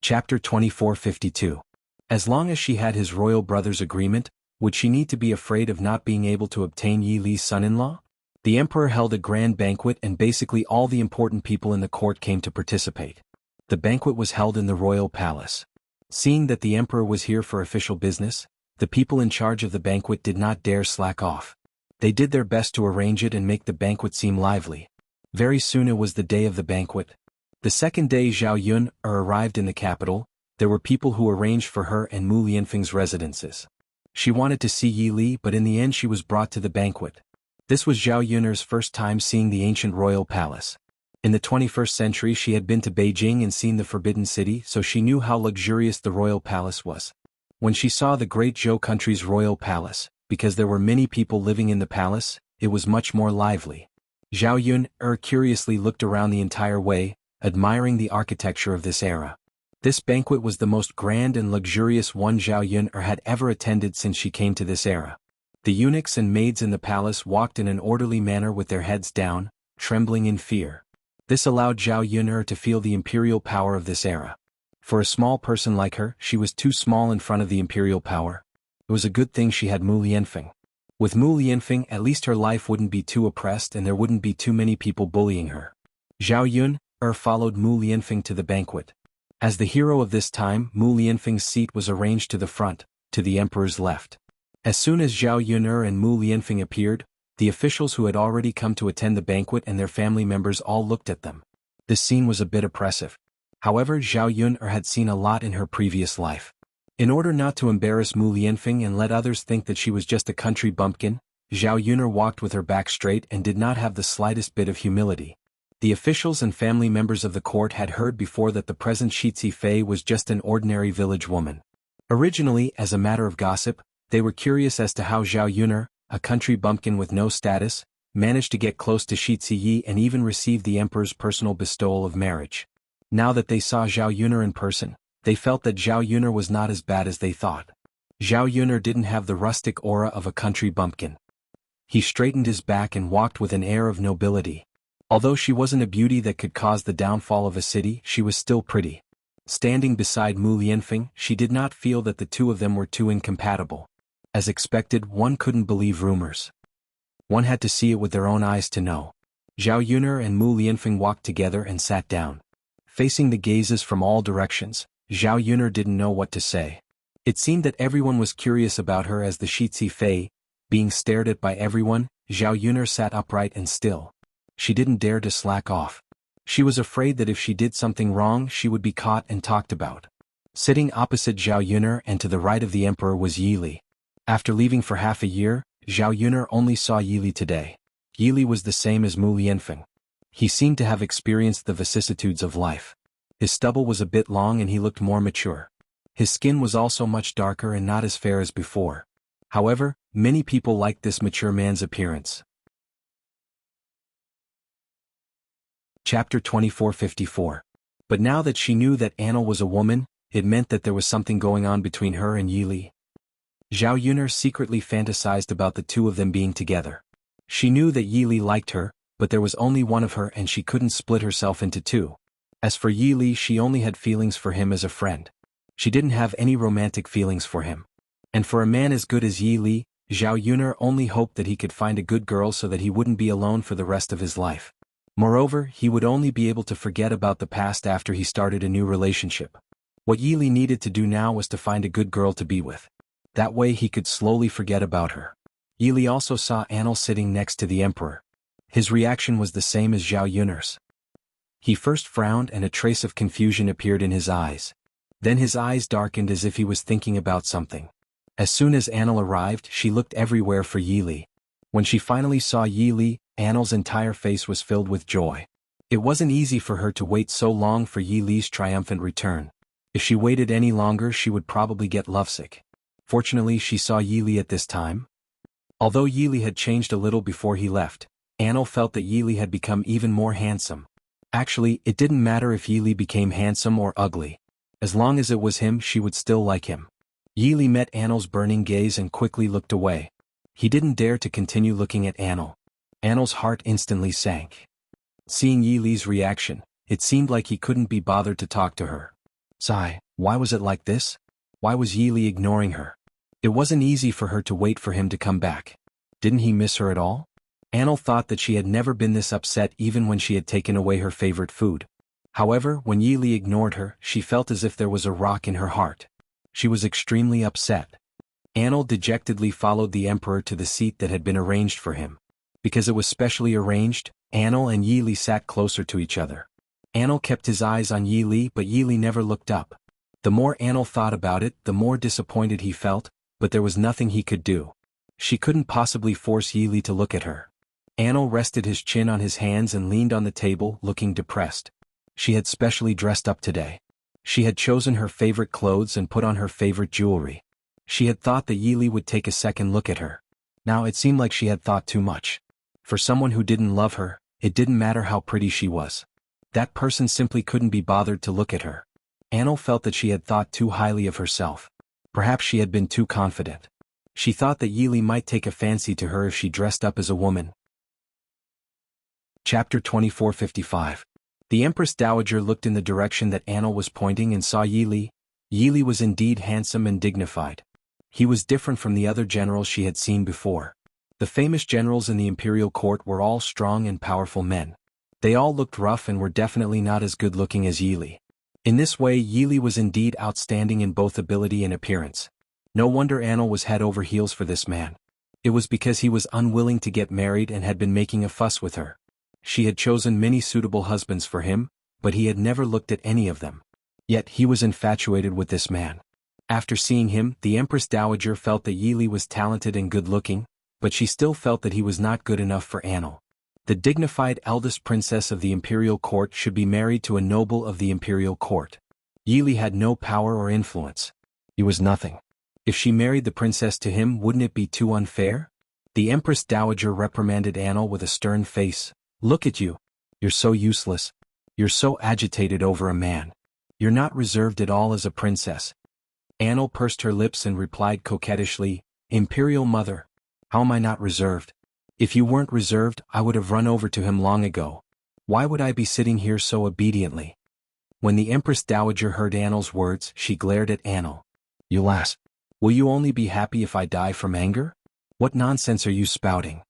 Chapter 2452. As long as she had his royal brother's agreement, would she need to be afraid of not being able to obtain Yili's son-in-law? The emperor held a grand banquet and basically all the important people in the court came to participate. The banquet was held in the royal palace. Seeing that the emperor was here for official business, the people in charge of the banquet did not dare slack off. They did their best to arrange it and make the banquet seem lively. Very soon it was the day of the banquet. The second day Zhao Yun'er arrived in the capital, there were people who arranged for her and Mu Lianfeng's residences. She wanted to see Yili, but in the end she was brought to the banquet. This was Zhao Yun'er's first time seeing the ancient royal palace. In the 21st century she had been to Beijing and seen the Forbidden City, so she knew how luxurious the royal palace was. When she saw the great Zhou country's royal palace, because there were many people living in the palace, it was much more lively. Zhao Yun'er curiously looked around the entire way, admiring the architecture of this era. This banquet was the most grand and luxurious one Zhao Yun'er had ever attended since she came to this era. The eunuchs and maids in the palace walked in an orderly manner with their heads down, trembling in fear. This allowed Zhao Yun'er to feel the imperial power of this era. For a small person like her, she was too small in front of the imperial power. It was a good thing she had Mu Lianfeng. With Mu Lianfeng, at least her life wouldn't be too oppressed and there wouldn't be too many people bullying her. Zhao Yun'er followed Mu Lianfeng to the banquet. As the hero of this time, Mu Lianfeng's seat was arranged to the front, to the emperor's left. As soon as Zhao Yun'er and Mu Lianfeng appeared, the officials who had already come to attend the banquet and their family members all looked at them. This scene was a bit oppressive. However, Zhao Yun'er had seen a lot in her previous life. In order not to embarrass Mu Lianfeng and let others think that she was just a country bumpkin, Zhao Yun'er walked with her back straight and did not have the slightest bit of humility. The officials and family members of the court had heard before that the present Shitzi Fei was just an ordinary village woman. Originally, as a matter of gossip, they were curious as to how Zhao Yun'er, a country bumpkin with no status, managed to get close to Shitzi Yi and even receive the emperor's personal bestowal of marriage. Now that they saw Zhao Yun'er in person, they felt that Zhao Yun'er was not as bad as they thought. Zhao Yun'er didn't have the rustic aura of a country bumpkin. He straightened his back and walked with an air of nobility. Although she wasn't a beauty that could cause the downfall of a city, she was still pretty. Standing beside Mu Lianfeng, she did not feel that the two of them were too incompatible. As expected, one couldn't believe rumors. One had to see it with their own eyes to know. Zhao Yun'er and Mu Lianfeng walked together and sat down. Facing the gazes from all directions, Zhao Yun'er didn't know what to say. It seemed that everyone was curious about her as the Shitzi Fei. Being stared at by everyone, Zhao Yun'er sat upright and still. She didn't dare to slack off. She was afraid that if she did something wrong she would be caught and talked about. Sitting opposite Zhao Yun'er and to the right of the emperor was Yi Li. After leaving for half a year, Zhao Yun'er only saw Yi Li today. Yi Li was the same as Mu Lianfeng. He seemed to have experienced the vicissitudes of life. His stubble was a bit long and he looked more mature. His skin was also much darker and not as fair as before. However, many people liked this mature man's appearance. Chapter 2454. But now that she knew that Annel was a woman, it meant that there was something going on between her and Yi Li. Zhao Yun'er secretly fantasized about the two of them being together. She knew that Yi Li liked her, but there was only one of her and she couldn't split herself into two. As for Yi Li, she only had feelings for him as a friend. She didn't have any romantic feelings for him. And for a man as good as Yi Li, Zhao Yun'er only hoped that he could find a good girl so that he wouldn't be alone for the rest of his life. Moreover, he would only be able to forget about the past after he started a new relationship. What Yi Li needed to do now was to find a good girl to be with. That way he could slowly forget about her. Yi Li also saw Annel sitting next to the emperor. His reaction was the same as Zhao Yun'er's. He first frowned and a trace of confusion appeared in his eyes. Then his eyes darkened as if he was thinking about something. As soon as Annel arrived, she looked everywhere for Yi Li. When she finally saw Yi Li, Annel's entire face was filled with joy. It wasn't easy for her to wait so long for Yi Li's triumphant return. If she waited any longer she would probably get lovesick. Fortunately she saw Yi Li at this time. Although Yi Li had changed a little before he left, Annel felt that Yi Li had become even more handsome. Actually, it didn't matter if Yi Li became handsome or ugly. As long as it was him she would still like him. Yi Li met Annel's burning gaze and quickly looked away. He didn't dare to continue looking at Annel. Annel's heart instantly sank. Seeing Yi Li's reaction, it seemed like he couldn't be bothered to talk to her. Sigh, why was it like this? Why was Yi Li ignoring her? It wasn't easy for her to wait for him to come back. Didn't he miss her at all? Annel thought that she had never been this upset even when she had taken away her favorite food. However, when Yi Li ignored her, she felt as if there was a rock in her heart. She was extremely upset. Annel dejectedly followed the emperor to the seat that had been arranged for him. Because it was specially arranged, Annel and Yi Li sat closer to each other. Annel kept his eyes on Yi Li but Yi Li never looked up. The more Annel thought about it, the more disappointed he felt, but there was nothing he could do. She couldn't possibly force Yi Li to look at her. Annel rested his chin on his hands and leaned on the table, looking depressed. She had specially dressed up today. She had chosen her favorite clothes and put on her favorite jewelry. She had thought that Yi Li would take a second look at her. Now it seemed like she had thought too much. For someone who didn't love her, it didn't matter how pretty she was. That person simply couldn't be bothered to look at her. Annel felt that she had thought too highly of herself. Perhaps she had been too confident. She thought that Yi Li might take a fancy to her if she dressed up as a woman. Chapter 2455. The Empress Dowager looked in the direction that Annel was pointing and saw Yi Li. Yi Li was indeed handsome and dignified. He was different from the other generals she had seen before. The famous generals in the imperial court were all strong and powerful men. They all looked rough and were definitely not as good-looking as Yi Li. In this way Yi Li was indeed outstanding in both ability and appearance. No wonder Anil was head over heels for this man. It was because he was unwilling to get married and had been making a fuss with her. She had chosen many suitable husbands for him, but he had never looked at any of them. Yet he was infatuated with this man. After seeing him, the Empress Dowager felt that Yi Li was talented and good-looking, but she still felt that he was not good enough for Anil. The dignified eldest princess of the imperial court should be married to a noble of the imperial court. Yi Li had no power or influence. He was nothing. If she married the princess to him, wouldn't it be too unfair? The Empress Dowager reprimanded Anil with a stern face. Look at you. You're so useless. You're so agitated over a man. You're not reserved at all as a princess. Anil pursed her lips and replied coquettishly, Imperial Mother, how am I not reserved? If you weren't reserved, I would have run over to him long ago. Why would I be sitting here so obediently? When the Empress Dowager heard Anil's words, she glared at Anil. You lass. Will you only be happy if I die from anger? What nonsense are you spouting?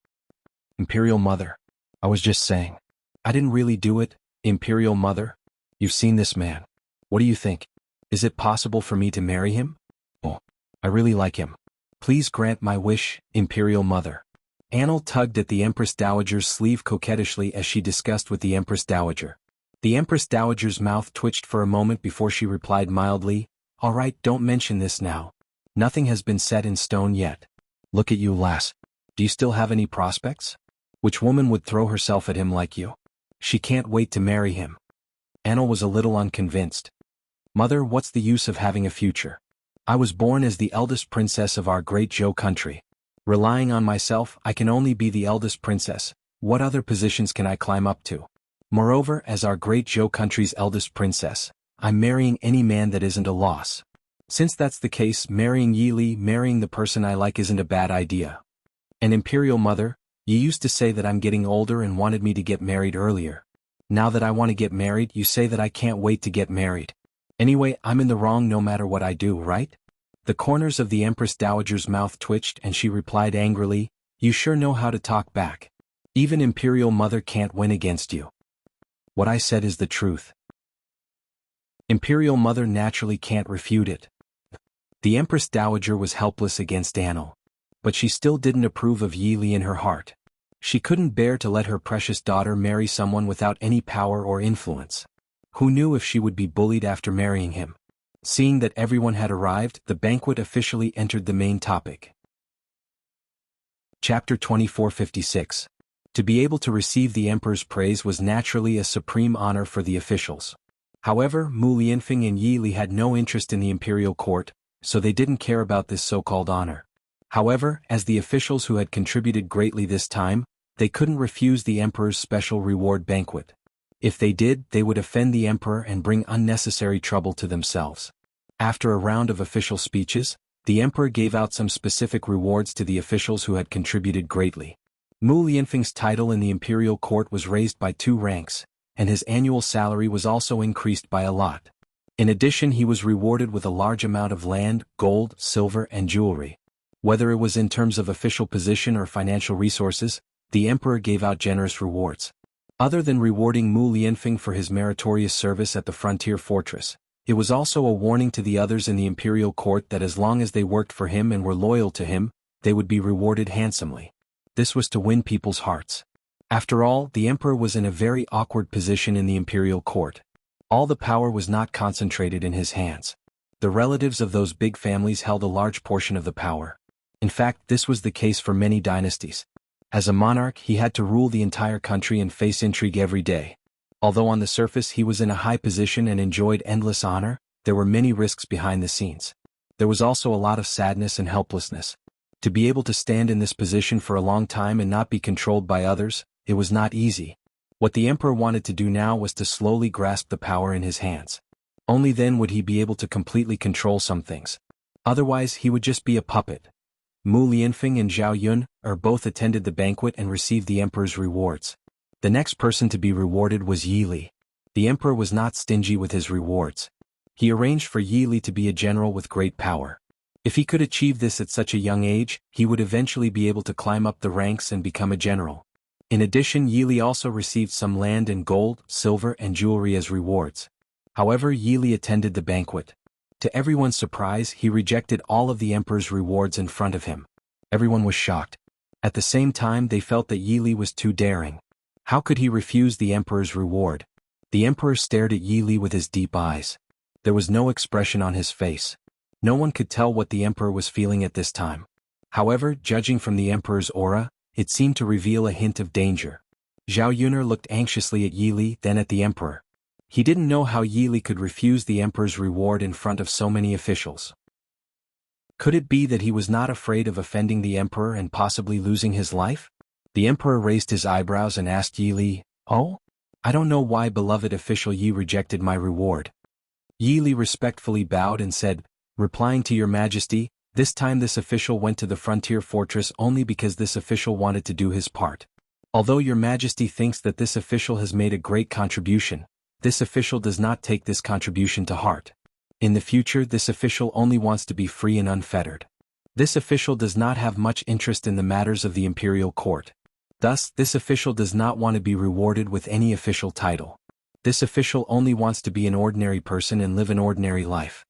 Imperial Mother. I was just saying. I didn't really do it, Imperial Mother. You've seen this man. What do you think? Is it possible for me to marry him? Oh, I really like him. Please grant my wish, Imperial Mother. Anil tugged at the Empress Dowager's sleeve coquettishly as she discussed with the Empress Dowager. The Empress Dowager's mouth twitched for a moment before she replied mildly, All right, don't mention this now. Nothing has been set in stone yet. Look at you, lass. Do you still have any prospects? Which woman would throw herself at him like you? She can't wait to marry him. Anil was a little unconvinced. Mother, what's the use of having a future? I was born as the eldest princess of our great Zhou country. Relying on myself, I can only be the eldest princess. What other positions can I climb up to? Moreover, as our great Zhou country's eldest princess, I'm marrying any man that isn't a loss. Since that's the case, marrying Yi Li, marrying the person I like isn't a bad idea. And Imperial Mother, you used to say that I'm getting older and wanted me to get married earlier. Now that I want to get married, you say that I can't wait to get married. Anyway, I'm in the wrong no matter what I do, right? The corners of the Empress Dowager's mouth twitched and she replied angrily, You sure know how to talk back. Even Imperial Mother can't win against you. What I said is the truth. Imperial Mother naturally can't refute it. The Empress Dowager was helpless against Anil. But she still didn't approve of Yi Li in her heart. She couldn't bear to let her precious daughter marry someone without any power or influence. Who knew if she would be bullied after marrying him? Seeing that everyone had arrived, the banquet officially entered the main topic. Chapter 2456. To be able to receive the Emperor's praise was naturally a supreme honor for the officials. However, Mu Lianfeng and Yi Li had no interest in the imperial court, so they didn't care about this so-called honor. However, as the officials who had contributed greatly this time, they couldn't refuse the Emperor's special reward banquet. If they did, they would offend the Emperor and bring unnecessary trouble to themselves. After a round of official speeches, the Emperor gave out some specific rewards to the officials who had contributed greatly. Mu Lianfeng's title in the imperial court was raised by 2 ranks, and his annual salary was also increased by a lot. In addition, he was rewarded with a large amount of land, gold, silver, and jewelry. Whether it was in terms of official position or financial resources, the Emperor gave out generous rewards. Other than rewarding Mu Lianfeng for his meritorious service at the frontier fortress, it was also a warning to the others in the imperial court that as long as they worked for him and were loyal to him, they would be rewarded handsomely. This was to win people's hearts. After all, the Emperor was in a very awkward position in the imperial court. All the power was not concentrated in his hands. The relatives of those big families held a large portion of the power. In fact, this was the case for many dynasties. As a monarch, he had to rule the entire country and face intrigue every day. Although on the surface he was in a high position and enjoyed endless honor, there were many risks behind the scenes. There was also a lot of sadness and helplessness. To be able to stand in this position for a long time and not be controlled by others, it was not easy. What the Emperor wanted to do now was to slowly grasp the power in his hands. Only then would he be able to completely control some things. Otherwise, he would just be a puppet. Mu Lianfeng and Zhao Yun both attended the banquet and received the Emperor's rewards. The next person to be rewarded was Yi Li. The Emperor was not stingy with his rewards. He arranged for Yi Li to be a general with great power. If he could achieve this at such a young age, he would eventually be able to climb up the ranks and become a general. In addition, Yi Li also received some land and gold, silver, and jewelry as rewards. However, Yi Li attended the banquet. To everyone's surprise, he rejected all of the emperor's rewards in front of him. Everyone was shocked. At the same time, they felt that Yi Li was too daring. How could he refuse the emperor's reward? The emperor stared at Yi Li with his deep eyes. There was no expression on his face. No one could tell what the emperor was feeling at this time. However, judging from the emperor's aura, it seemed to reveal a hint of danger. Xiaoyuner looked anxiously at Yi Li, then at the emperor. He didn't know how Yi Li could refuse the emperor's reward in front of so many officials. Could it be that he was not afraid of offending the emperor and possibly losing his life? The emperor raised his eyebrows and asked Yi Li, "Oh? I don't know why beloved official Yi rejected my reward." Yi Li respectfully bowed and said, "Replying to your majesty, this time this official went to the frontier fortress only because this official wanted to do his part. Although your majesty thinks that this official has made a great contribution, this official does not take this contribution to heart. In the future, this official only wants to be free and unfettered. This official does not have much interest in the matters of the imperial court. Thus, this official does not want to be rewarded with any official title. This official only wants to be an ordinary person and live an ordinary life."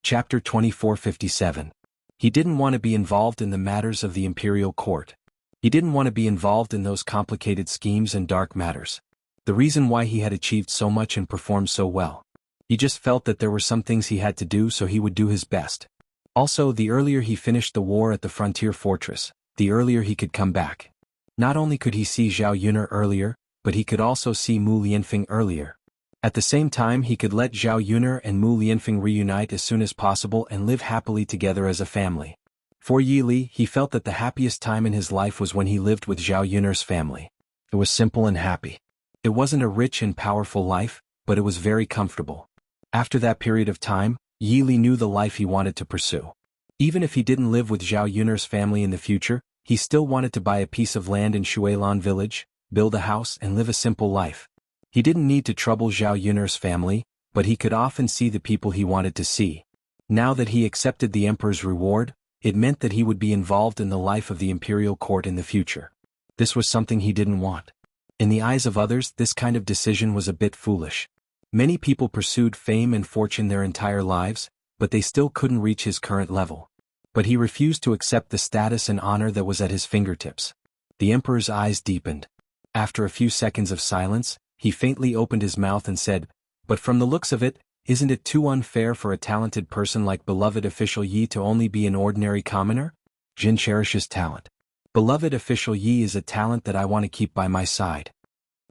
Chapter 2457. He didn't want to be involved in the matters of the imperial court. He didn't want to be involved in those complicated schemes and dark matters. The reason why he had achieved so much and performed so well. He just felt that there were some things he had to do, so he would do his best. Also, the earlier he finished the war at the frontier fortress, the earlier he could come back. Not only could he see Zhao Yuner earlier, but he could also see Mu Lianfeng earlier. At the same time, he could let Zhao Yuner and Mu Lianfeng reunite as soon as possible and live happily together as a family. For Yi Li, he felt that the happiest time in his life was when he lived with Zhao Yuner's family. It was simple and happy. It wasn't a rich and powerful life, but it was very comfortable. After that period of time, Yi Li knew the life he wanted to pursue. Even if he didn't live with Zhao Yuner's family in the future, he still wanted to buy a piece of land in Shuilan village, build a house and live a simple life. He didn't need to trouble Zhao Yuner's family, but he could often see the people he wanted to see. Now that he accepted the emperor's reward, it meant that he would be involved in the life of the imperial court in the future. This was something he didn't want. In the eyes of others, this kind of decision was a bit foolish. Many people pursued fame and fortune their entire lives, but they still couldn't reach his current level. But he refused to accept the status and honor that was at his fingertips. The emperor's eyes deepened. After a few seconds of silence, he faintly opened his mouth and said, "But from the looks of it, isn't it too unfair for a talented person like beloved official Yi to only be an ordinary commoner? Jin cherishes talent. Beloved official Yi is a talent that I want to keep by my side."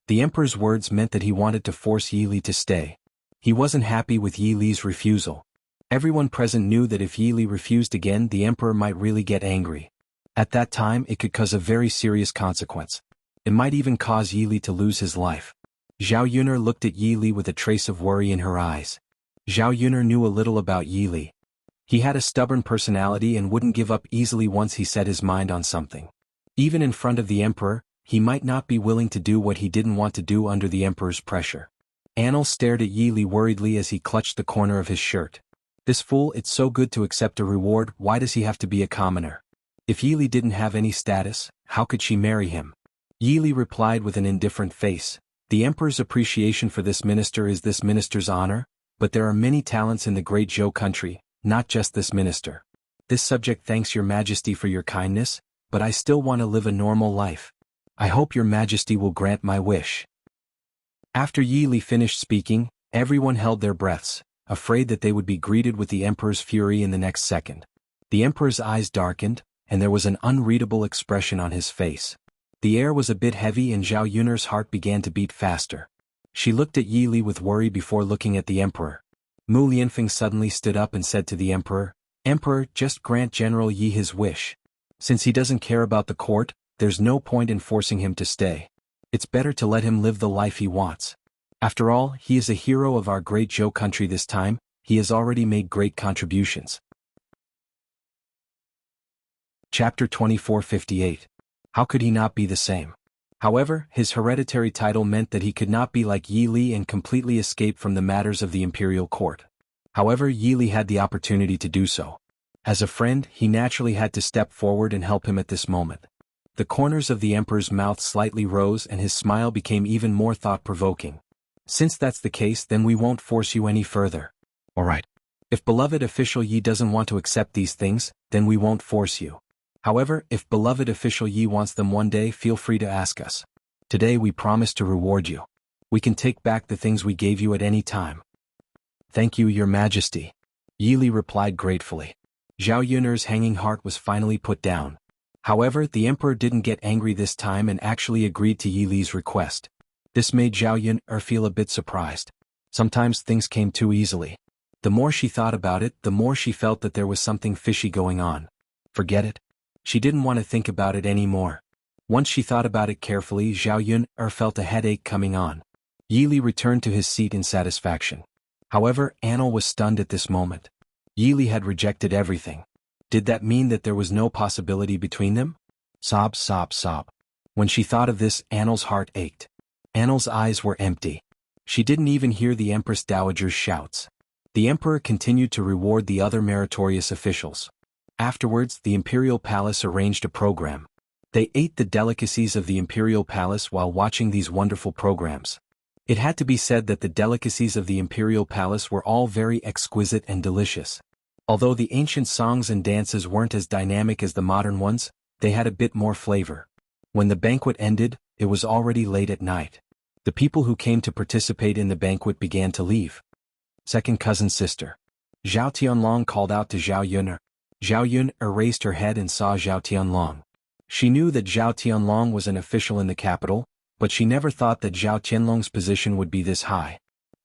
The emperor's words meant that he wanted to force Yi Li to stay. He wasn't happy with Yi Li's refusal. Everyone present knew that if Yi Li refused again, the emperor might really get angry. At that time, it could cause a very serious consequence. It might even cause Yi Li to lose his life. Zhao Yuner looked at Yi Li with a trace of worry in her eyes. Zhao Yuner knew a little about Yi Li. He had a stubborn personality and wouldn't give up easily once he set his mind on something. Even in front of the emperor, he might not be willing to do what he didn't want to do under the emperor's pressure. Anil stared at Yi Li worriedly as he clutched the corner of his shirt. This fool, it's so good to accept a reward, why does he have to be a commoner? If Yi Li didn't have any status, how could she marry him? Yi Li replied with an indifferent face, "The emperor's appreciation for this minister is this minister's honor, but there are many talents in the great Zhou country, not just this minister. This subject thanks your majesty for your kindness, but I still want to live a normal life. I hope your majesty will grant my wish." After Yi Li finished speaking, everyone held their breaths, afraid that they would be greeted with the emperor's fury in the next second. The emperor's eyes darkened, and there was an unreadable expression on his face. The air was a bit heavy and Zhao Yuner's heart began to beat faster. She looked at Yi Li with worry before looking at the emperor. Mu Lianfeng suddenly stood up and said to the emperor, "Emperor, just grant General Yi his wish. Since he doesn't care about the court, there's no point in forcing him to stay. It's better to let him live the life he wants. After all, he is a hero of our great Zhou country this time, he has already made great contributions." Chapter 2458. How could he not be the same? However, his hereditary title meant that he could not be like Yi Li and completely escape from the matters of the imperial court. However, Yi Li had the opportunity to do so. As a friend, he naturally had to step forward and help him at this moment. The corners of the emperor's mouth slightly rose and his smile became even more thought-provoking. Since that's the case, then we won't force you any further. Alright. If beloved official Yi doesn't want to accept these things, then we won't force you. However, if beloved official Yi wants them one day, feel free to ask us. Today we promise to reward you. We can take back the things we gave you at any time. Thank you, Your Majesty. Yi Li replied gratefully. Zhao Yun'er's hanging heart was finally put down. However, the emperor didn't get angry this time and actually agreed to Yi Li's request. This made Zhao Yun'er feel a bit surprised. Sometimes things came too easily. The more she thought about it, the more she felt that there was something fishy going on. Forget it. She didn't want to think about it anymore. Once she thought about it carefully, Zhao Yun'er felt a headache coming on. Yi Li returned to his seat in satisfaction. However, Anil was stunned at this moment. Yi Li had rejected everything. Did that mean that there was no possibility between them? Sob, sob, sob. When she thought of this, Anil's heart ached. Anil's eyes were empty. She didn't even hear the Empress Dowager's shouts. The emperor continued to reward the other meritorious officials. Afterwards, the imperial palace arranged a program. They ate the delicacies of the imperial palace while watching these wonderful programs. It had to be said that the delicacies of the imperial palace were all very exquisite and delicious. Although the ancient songs and dances weren't as dynamic as the modern ones, they had a bit more flavor. When the banquet ended, it was already late at night. The people who came to participate in the banquet began to leave. Second cousin sister. Zhao Tianlong called out to Zhao Yun'er. Zhao Yun'er raised her head and saw Zhao Tianlong. She knew that Zhao Tianlong was an official in the capital, but she never thought that Zhao Tianlong's position would be this high.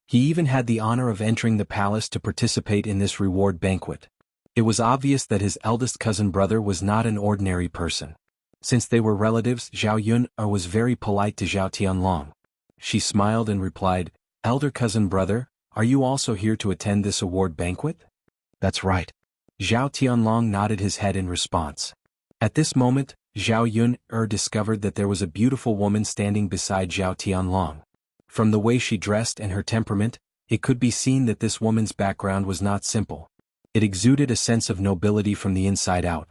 He even had the honor of entering the palace to participate in this reward banquet. It was obvious that his eldest cousin brother was not an ordinary person. Since they were relatives, Zhao Yun'er was very polite to Zhao Tianlong. She smiled and replied, "Elder cousin brother, are you also here to attend this award banquet?" "That's right." Zhao Tianlong nodded his head in response. At this moment, Zhao Yun'er discovered that there was a beautiful woman standing beside Zhao Tianlong. From the way she dressed and her temperament, it could be seen that this woman's background was not simple. It exuded a sense of nobility from the inside out.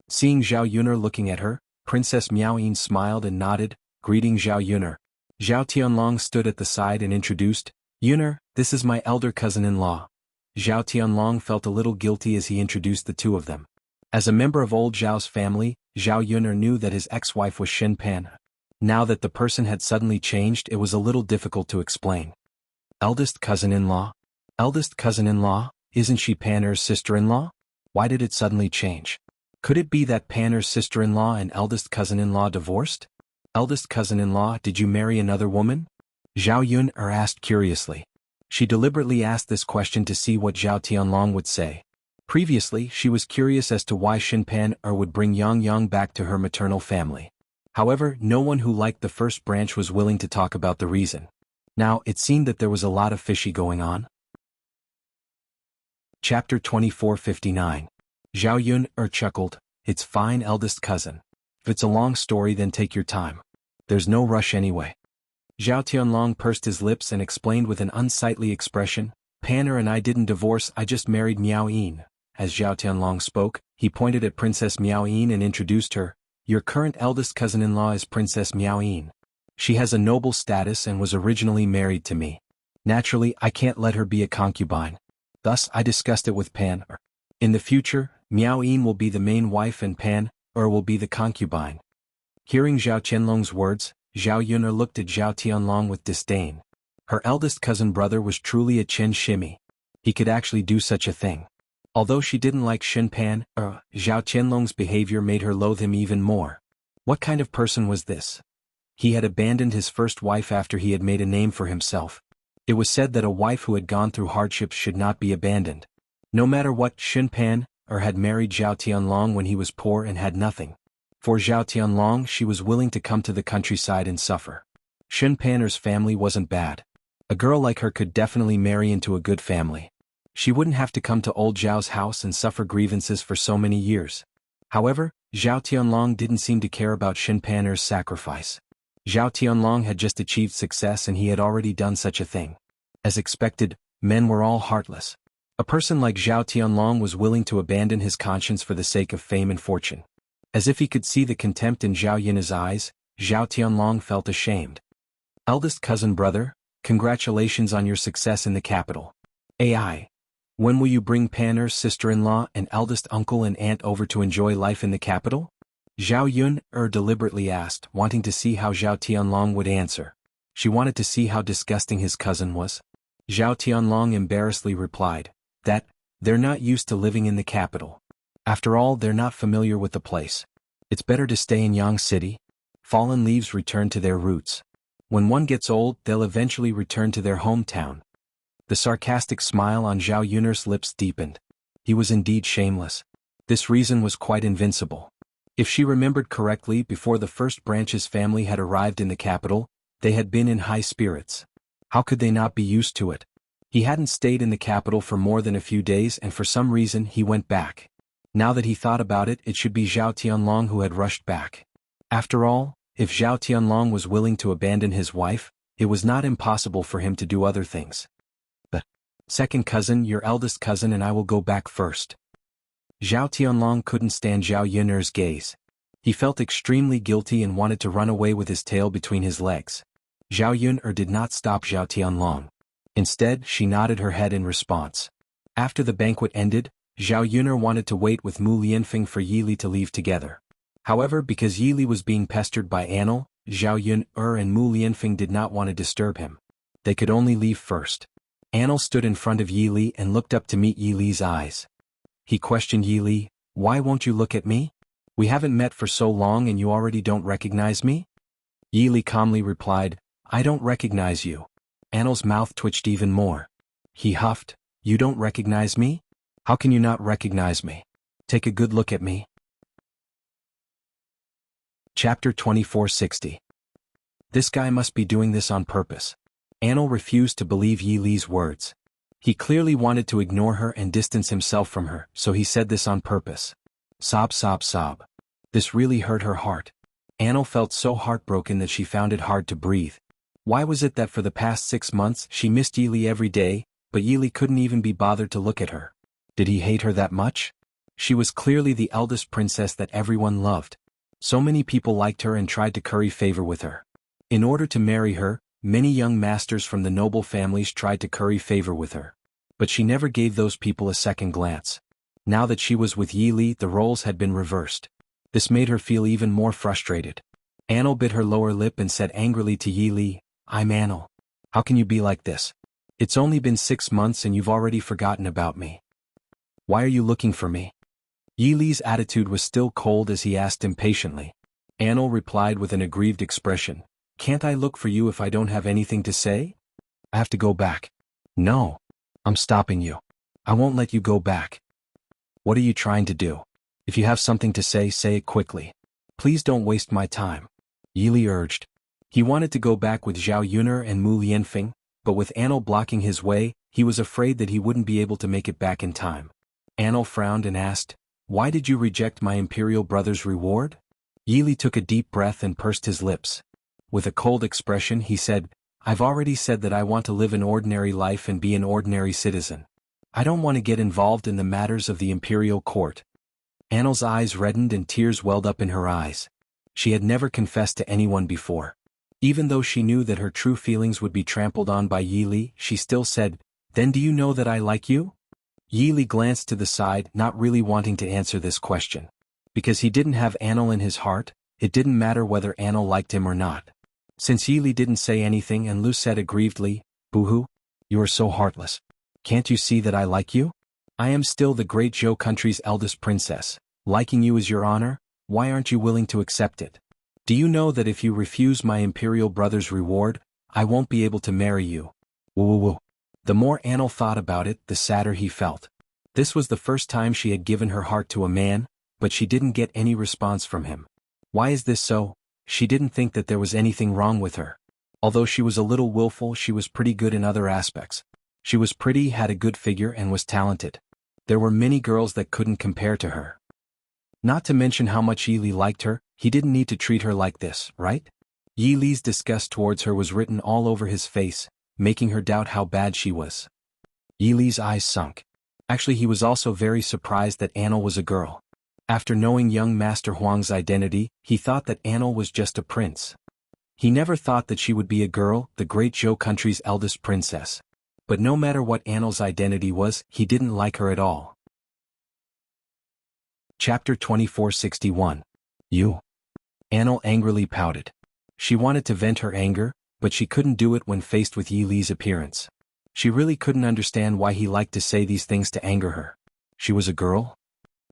Seeing Zhao Yun'er looking at her, Princess Miaoyin smiled and nodded, greeting Zhao Yun'er. Zhao Tianlong stood at the side and introduced, "Yun'er, this is my elder cousin-in-law." Zhao Tianlong felt a little guilty as he introduced the two of them. As a member of old Zhao's family, Zhao Yun'er knew that his ex-wife was Xin Pan. Now that the person had suddenly changed, it was a little difficult to explain. Eldest cousin-in-law? Eldest cousin-in-law? Isn't she Pan'er's sister-in-law? Why did it suddenly change? Could it be that Pan'er's sister-in-law and eldest cousin-in-law divorced? Eldest cousin-in-law, did you marry another woman? Zhao Yun'er asked curiously. She deliberately asked this question to see what Zhao Tianlong would say. Previously, she was curious as to why Xin Pan'er would bring Yang back to her maternal family. However, no one who liked the first branch was willing to talk about the reason. Now, it seemed that there was a lot of fishy going on. Chapter 2459. Zhao Yun'er chuckled, "It's fine, eldest cousin. If it's a long story, then take your time. There's no rush anyway." Zhao Tianlong pursed his lips and explained with an unsightly expression, "Pan'er and I didn't divorce, I just married Miaoyin." As Zhao Tianlong spoke, he pointed at Princess Miaoyin and introduced her. "Your current eldest cousin-in-law is Princess Miaoyin. She has a noble status and was originally married to me. Naturally, I can't let her be a concubine. Thus, I discussed it with Pan'er. In the future, Miaoyin will be the main wife and Pan'er will be the concubine." Hearing Zhao Tianlong's words, Zhao Yun'er looked at Zhao Tianlong with disdain. Her eldest cousin brother was truly a Chen Shimi. He could actually do such a thing. Although she didn't like Xin Pan'er, Zhao Tianlong's behavior made her loathe him even more. What kind of person was this? He had abandoned his first wife after he had made a name for himself. It was said that a wife who had gone through hardships should not be abandoned. No matter what, Xin Pan'er had married Zhao Tianlong when he was poor and had nothing. For Zhao Tianlong, she was willing to come to the countryside and suffer. Xin Pan'er's family wasn't bad. A girl like her could definitely marry into a good family. She wouldn't have to come to old Zhao's house and suffer grievances for so many years. However, Zhao Tianlong didn't seem to care about Xin Pan'er's sacrifice. Zhao Tianlong had just achieved success and he had already done such a thing. As expected, men were all heartless. A person like Zhao Tianlong was willing to abandon his conscience for the sake of fame and fortune. As if he could see the contempt in Zhao Yun'er's eyes, Zhao Tianlong felt ashamed. "Eldest cousin brother, Congratulations on your success in the capital. AI. When will you bring Panner's sister-in-law and eldest uncle and aunt over to enjoy life in the capital? Zhao Yun deliberately asked, wanting to see how Zhao Tianlong would answer. She wanted to see how disgusting his cousin was. Zhao Tianlong embarrassedly replied, that, they're not used to living in the capital. After all, they're not familiar with the place. It's better to stay in Yang City. Fallen leaves return to their roots. When one gets old, they'll eventually return to their hometown. The sarcastic smile on Zhao Yun's lips deepened. He was indeed shameless. This reason was quite invincible. If she remembered correctly, before the first branch's family had arrived in the capital, they had been in high spirits. How could they not be used to it? He hadn't stayed in the capital for more than a few days, and for some reason he went back. Now that he thought about it, it should be Zhao Tianlong who had rushed back. After all, if Zhao Tianlong was willing to abandon his wife, it was not impossible for him to do other things. The second cousin, your eldest cousin, and I will go back first. Zhao Tianlong couldn't stand Zhao Yun's gaze. He felt extremely guilty and wanted to run away with his tail between his legs. Zhao Yun did not stop Zhao Tianlong. Instead, she nodded her head in response. After the banquet ended, Zhao Yun wanted to wait with Mu Lianfeng for Yi Li to leave together. However, because Yi Li was being pestered by Anil, Zhao Yun and Mu Lianfeng did not want to disturb him. They could only leave first. Anil stood in front of Yi Li and looked up to meet Yi Li's eyes. He questioned Yi Li, "Why won't you look at me? We haven't met for so long and you already don't recognize me?" Yi Li calmly replied, "I don't recognize you." Anil's mouth twitched even more. He huffed, "You don't recognize me? How can you not recognize me? Take a good look at me." Chapter 2460. This guy must be doing this on purpose. Anil refused to believe Yi Li's words. He clearly wanted to ignore her and distance himself from her, so he said this on purpose. Sob, sob, sob. This really hurt her heart. Anil felt so heartbroken that she found it hard to breathe. Why was it that for the past 6 months she missed Yi Li every day, but Yi Li couldn't even be bothered to look at her? Did he hate her that much? She was clearly the eldest princess that everyone loved. So many people liked her and tried to curry favor with her. In order to marry her, many young masters from the noble families tried to curry favor with her. But she never gave those people a second glance. Now that she was with Yi Li, the roles had been reversed. This made her feel even more frustrated. Anil bit her lower lip and said angrily to Yi Li, "I'm Anil. How can you be like this? It's only been 6 months and you've already forgotten about me. Why are you looking for me?" Yi Li's attitude was still cold as he asked impatiently. Anil replied with an aggrieved expression, "Can't I look for you if I don't have anything to say? I have to go back." "No. I'm stopping you. I won't let you go back." "What are you trying to do? If you have something to say it quickly. Please don't waste my time," Yi Li urged. He wanted to go back with Zhao Yun and Mu Lianfeng, but with Anil blocking his way, he was afraid that he wouldn't be able to make it back in time. Anil frowned and asked, "Why did you reject my imperial brother's reward?" Yi Li took a deep breath and pursed his lips. With a cold expression he said, "I've already said that I want to live an ordinary life and be an ordinary citizen. I don't want to get involved in the matters of the imperial court." Anil's eyes reddened and tears welled up in her eyes. She had never confessed to anyone before. Even though she knew that her true feelings would be trampled on by Yi Li, she still said, "Then do you know that I like you?" Yi Li glanced to the side, not really wanting to answer this question. Because he didn't have Anil in his heart, it didn't matter whether Anil liked him or not. Since Yi Li didn't say anything and Lu said aggrievedly, "Boo-hoo, you are so heartless. Can't you see that I like you? I am still the great Zhou country's eldest princess. Liking you is your honor, why aren't you willing to accept it? Do you know that if you refuse my imperial brother's reward, I won't be able to marry you?" Woo-woo-woo. The more Anil thought about it, the sadder he felt. This was the first time she had given her heart to a man, but she didn't get any response from him. Why is this so? She didn't think that there was anything wrong with her. Although she was a little willful, she was pretty good in other aspects. She was pretty, had a good figure, and was talented. There were many girls that couldn't compare to her. Not to mention how much Yi Li liked her, he didn't need to treat her like this, right? Yi Li's disgust towards her was written all over his face, making her doubt how bad she was. Yi Li's eyes sunk. Actually, he was also very surprised that Anil was a girl. After knowing young Master Huang's identity, he thought that Anil was just a prince. He never thought that she would be a girl, the Great Zhou country's eldest princess. But no matter what Annel's identity was, he didn't like her at all. Chapter 2461. You. Annel angrily pouted. She wanted to vent her anger, but she couldn't do it when faced with Yi Li's appearance. She really couldn't understand why he liked to say these things to anger her. She was a girl?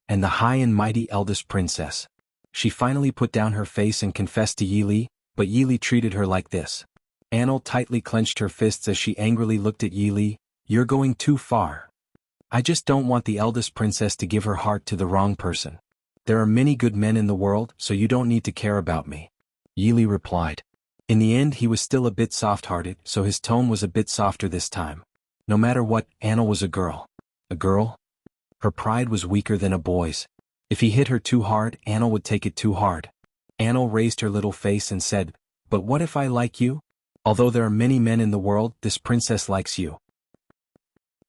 And the high and mighty eldest princess. She finally put down her face and confessed to Yi Li, but Yi Li treated her like this. Annel tightly clenched her fists as she angrily looked at Yi Li. You're going too far. I just don't want the eldest princess to give her heart to the wrong person. There are many good men in the world, so you don't need to care about me. Yi Li replied. In the end he was still a bit soft-hearted, so his tone was a bit softer this time. No matter what, Annel was a girl. A girl? Her pride was weaker than a boy's. If he hit her too hard, Annel would take it too hard. Annel raised her little face and said, But what if I like you? Although there are many men in the world, this princess likes you.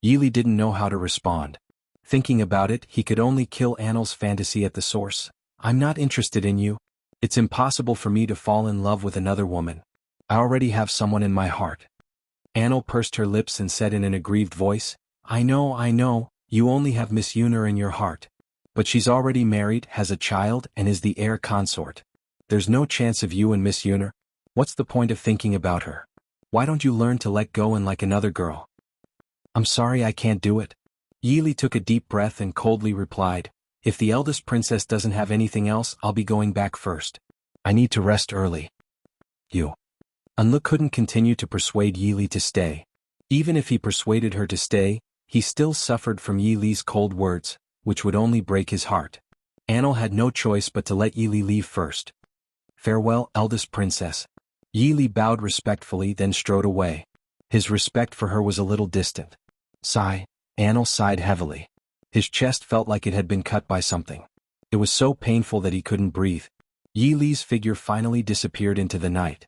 Yi Li didn't know how to respond. Thinking about it, he could only kill Annel's fantasy at the source. I'm not interested in you. It's impossible for me to fall in love with another woman. I already have someone in my heart. Annel pursed her lips and said in an aggrieved voice, I know, you only have Miss Yuner in your heart. But she's already married, has a child, and is the heir consort. There's no chance of you and Miss Yuner. What's the point of thinking about her? Why don't you learn to let go and like another girl? I'm sorry I can't do it. Yi Li took a deep breath and coldly replied, If the eldest princess doesn't have anything else, I'll be going back first. I need to rest early. You. Unlu couldn't continue to persuade Yi Li to stay. Even if he persuaded her to stay, he still suffered from Yi Li's cold words, which would only break his heart. Annel had no choice but to let Yi Li leave first. Farewell, eldest princess. Yi Li bowed respectfully then strode away. His respect for her was a little distant. Sigh. Annel sighed heavily. His chest felt like it had been cut by something. It was so painful that he couldn't breathe. Yi Li's figure finally disappeared into the night.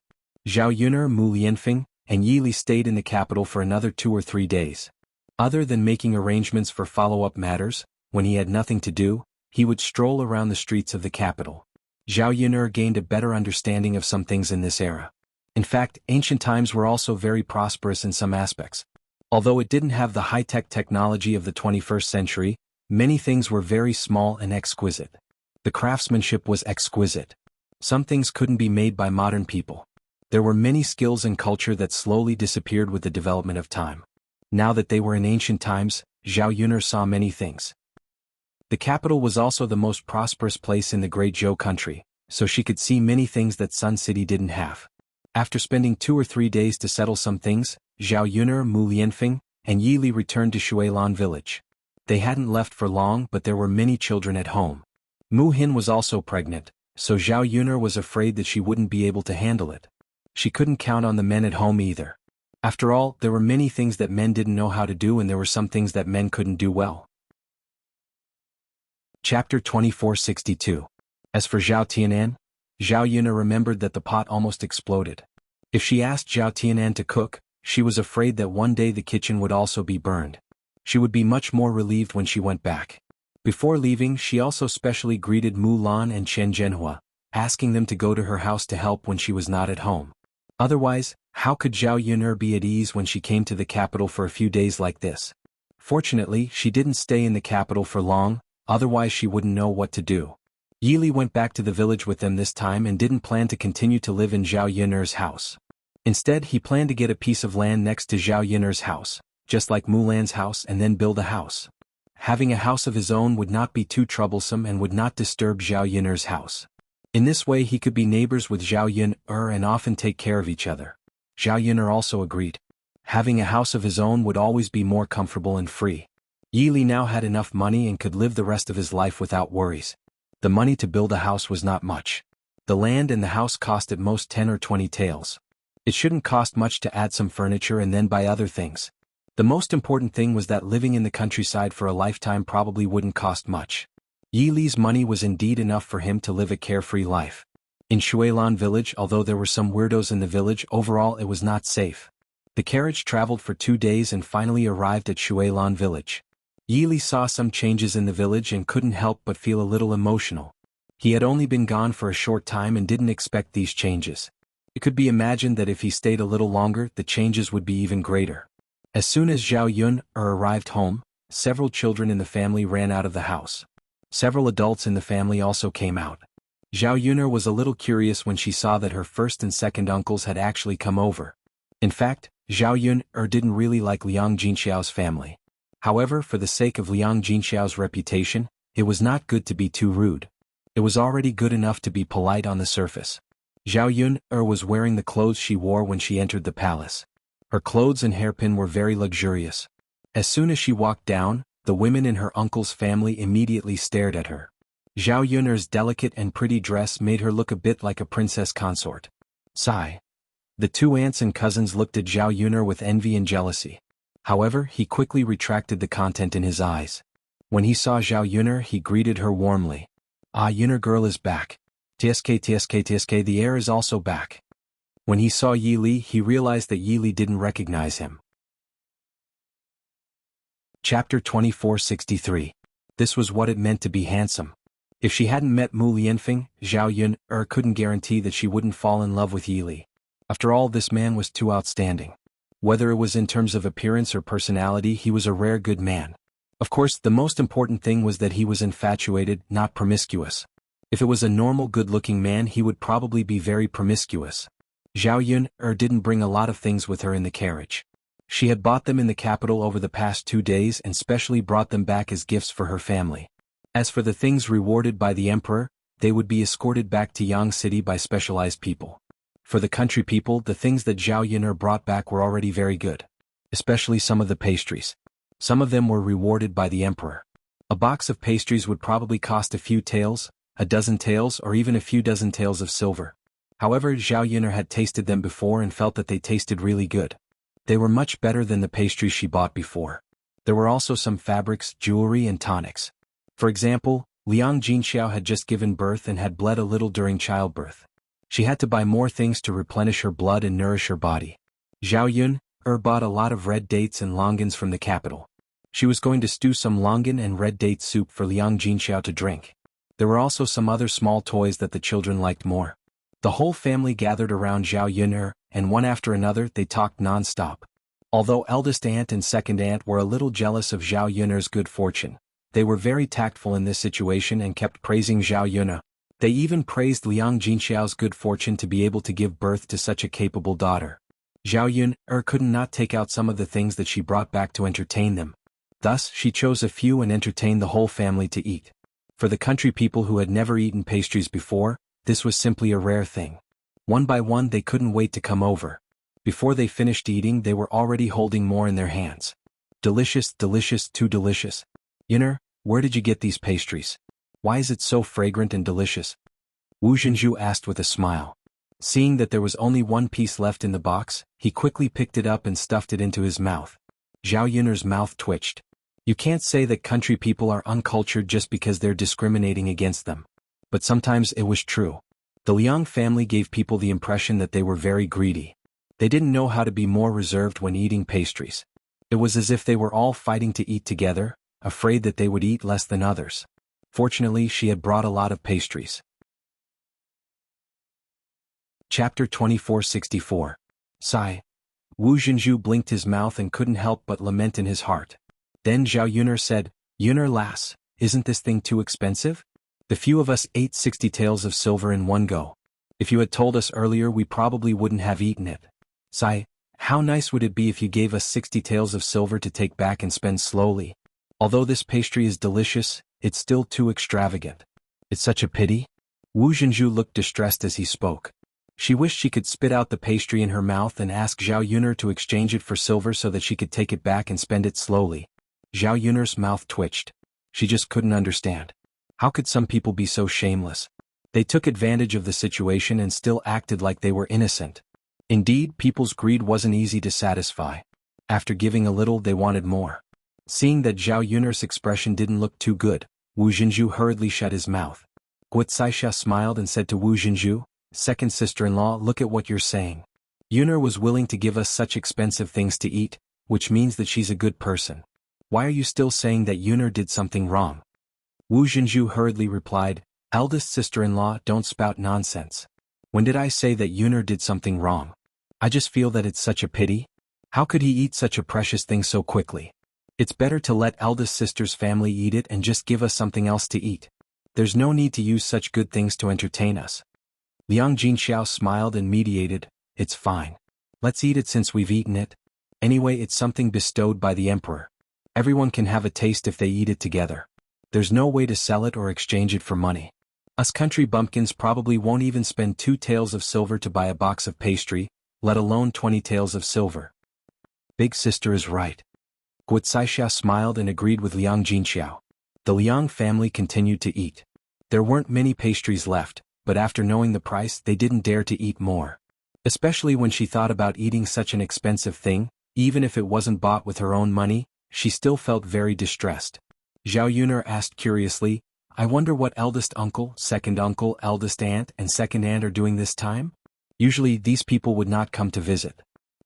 Zhao Yuner, Mu Lianfeng, and Yi Li stayed in the capital for another 2 or 3 days. Other than making arrangements for follow-up matters, when he had nothing to do, he would stroll around the streets of the capital. Zhao Yuner gained a better understanding of some things in this era. In fact, ancient times were also very prosperous in some aspects. Although it didn't have the high-tech technology of the 21st century, many things were very small and exquisite. The craftsmanship was exquisite. Some things couldn't be made by modern people. There were many skills and culture that slowly disappeared with the development of time. Now that they were in ancient times, Zhao Yuner saw many things. The capital was also the most prosperous place in the Great Zhou country, so she could see many things that Sun City didn't have. After spending 2 or 3 days to settle some things, Zhao Yuner, Mu Lianfeng, and Yi Li returned to Xuelan village. They hadn't left for long, but there were many children at home. Mu Hin was also pregnant, so Zhao Yuner was afraid that she wouldn't be able to handle it. She couldn't count on the men at home either. After all, there were many things that men didn't know how to do and there were some things that men couldn't do well. Chapter 2462. As for Zhao Tianan, Zhao Yuner remembered that the pot almost exploded. If she asked Zhao Tianan to cook, she was afraid that one day the kitchen would also be burned. She would be much more relieved when she went back. Before leaving, she also specially greeted Mu Lan and Chen Zhenhua, asking them to go to her house to help when she was not at home. Otherwise, how could Zhao Yuner be at ease when she came to the capital for a few days like this? Fortunately, she didn't stay in the capital for long, otherwise she wouldn't know what to do. Yi Li went back to the village with them this time and didn't plan to continue to live in Zhao Yuner's house. Instead, he planned to get a piece of land next to Zhao Yuner's house, just like Mulan's house, and then build a house. Having a house of his own would not be too troublesome and would not disturb Zhao Yuner's house. In this way he could be neighbors with Zhao Yuner and often take care of each other. Zhao Yuner also agreed. Having a house of his own would always be more comfortable and free. Yi Li now had enough money and could live the rest of his life without worries. The money to build a house was not much. The land and the house cost at most 10 or 20 taels. It shouldn't cost much to add some furniture and then buy other things. The most important thing was that living in the countryside for a lifetime probably wouldn't cost much. Yi Li's money was indeed enough for him to live a carefree life. In Xuelan village, although there were some weirdos in the village, overall it was not safe. The carriage traveled for 2 days and finally arrived at Xuelan village. Yi Li saw some changes in the village and couldn't help but feel a little emotional. He had only been gone for a short time and didn't expect these changes. It could be imagined that if he stayed a little longer, the changes would be even greater. As soon as Xiaoyun arrived home, several children in the family ran out of the house. Several adults in the family also came out. Xiaoyun was a little curious when she saw that her first and second uncles had actually come over. In fact, Xiaoyun didn't really like Liang Jinxiao's family. However, for the sake of Liang Jinxiao's reputation, it was not good to be too rude. It was already good enough to be polite on the surface. Xiaoyun was wearing the clothes she wore when she entered the palace. Her clothes and hairpin were very luxurious. As soon as she walked down, the women in her uncle's family immediately stared at her. Xiaoyun's delicate and pretty dress made her look a bit like a princess consort. Sigh. The two aunts and cousins looked at Xiaoyun with envy and jealousy. However, he quickly retracted the content in his eyes. When he saw Xiaoyun, he greeted her warmly. Ah, Yuner girl is back. TSK, the heir is also back. When he saw Yi Li, he realized that Yi Li didn't recognize him. Chapter 2463. This was what it meant to be handsome. If she hadn't met Mu Lianfeng, Xiaoyun couldn't guarantee that she wouldn't fall in love with Yi Li. After all, this man was too outstanding. Whether it was in terms of appearance or personality, he was a rare good man. Of course, the most important thing was that he was infatuated, not promiscuous. If it was a normal good-looking man, he would probably be very promiscuous. Xiaoyun didn't bring a lot of things with her in the carriage. She had bought them in the capital over the past 2 days and specially brought them back as gifts for her family. As for the things rewarded by the emperor, they would be escorted back to Yang City by specialized people. For the country people, the things that Xiaoyun brought back were already very good. Especially some of the pastries. Some of them were rewarded by the emperor. A box of pastries would probably cost a few taels, a dozen taels, or even a few dozen taels of silver. However, Xiaoyun had tasted them before and felt that they tasted really good. They were much better than the pastries she bought before. There were also some fabrics, jewelry, and tonics. For example, Liang Jinxiao had just given birth and had bled a little during childbirth. She had to buy more things to replenish her blood and nourish her body. Xiaoyun bought a lot of red dates and longans from the capital. She was going to stew some longan and red date soup for Liang Jinxiao to drink. There were also some other small toys that the children liked more. The whole family gathered around Xiaoyun, and one after another they talked non-stop. Although eldest aunt and second aunt were a little jealous of Xiaoyun's good fortune, they were very tactful in this situation and kept praising Xiaoyun. They even praised Liang Jinxiao's good fortune to be able to give birth to such a capable daughter. Xiaoyun could not take out some of the things that she brought back to entertain them. Thus, she chose a few and entertained the whole family to eat. For the country people who had never eaten pastries before, this was simply a rare thing. One by one they couldn't wait to come over. Before they finished eating, they were already holding more in their hands. Delicious, delicious, too delicious. Yuner, where did you get these pastries? Why is it so fragrant and delicious? Wu Zhenju asked with a smile. Seeing that there was only one piece left in the box, he quickly picked it up and stuffed it into his mouth. Xiaoyun's mouth twitched. You can't say that country people are uncultured just because they're discriminating against them. But sometimes it was true. The Liang family gave people the impression that they were very greedy. They didn't know how to be more reserved when eating pastries. It was as if they were all fighting to eat together, afraid that they would eat less than others. Fortunately, she had brought a lot of pastries. Chapter 2464. Sigh. Wu Zhenju blinked his mouth and couldn't help but lament in his heart. Then Xiaoyun said, Yuner lass, isn't this thing too expensive? The few of us ate 60 taels of silver in one go. If you had told us earlier, we probably wouldn't have eaten it. Sigh, how nice would it be if you gave us 60 taels of silver to take back and spend slowly? Although this pastry is delicious, it's still too extravagant. It's such a pity. Wu Zhenju looked distressed as he spoke. She wished she could spit out the pastry in her mouth and ask Xiaoyun to exchange it for silver so that she could take it back and spend it slowly. Xiaoyun's mouth twitched. She just couldn't understand. How could some people be so shameless? They took advantage of the situation and still acted like they were innocent. Indeed, people's greed wasn't easy to satisfy. After giving a little, they wanted more. Seeing that Xiaoyun's expression didn't look too good, Wu Zhenju hurriedly shut his mouth. Guocaixia smiled and said to Wu Zhenju, Second sister-in-law, look at what you're saying. Yuner was willing to give us such expensive things to eat, which means that she's a good person. Why are you still saying that Yuner did something wrong? Wu Zhenju hurriedly replied, Eldest sister-in-law, don't spout nonsense. When did I say that Yuner did something wrong? I just feel that it's such a pity. How could he eat such a precious thing so quickly? It's better to let eldest sister's family eat it and just give us something else to eat. There's no need to use such good things to entertain us. Liang Jinxiao smiled and mediated, it's fine. Let's eat it since we've eaten it. Anyway, it's something bestowed by the emperor. Everyone can have a taste if they eat it together. There's no way to sell it or exchange it for money. Us country bumpkins probably won't even spend 2 taels of silver to buy a box of pastry, let alone 20 taels of silver. Big sister is right. Guocaixia smiled and agreed with Liang Jinxiao. The Liang family continued to eat. There weren't many pastries left, but after knowing the price they didn't dare to eat more. Especially when she thought about eating such an expensive thing, even if it wasn't bought with her own money, she still felt very distressed. Zhao Yuner asked curiously, I wonder what eldest uncle, eldest aunt and second aunt are doing this time? Usually these people would not come to visit.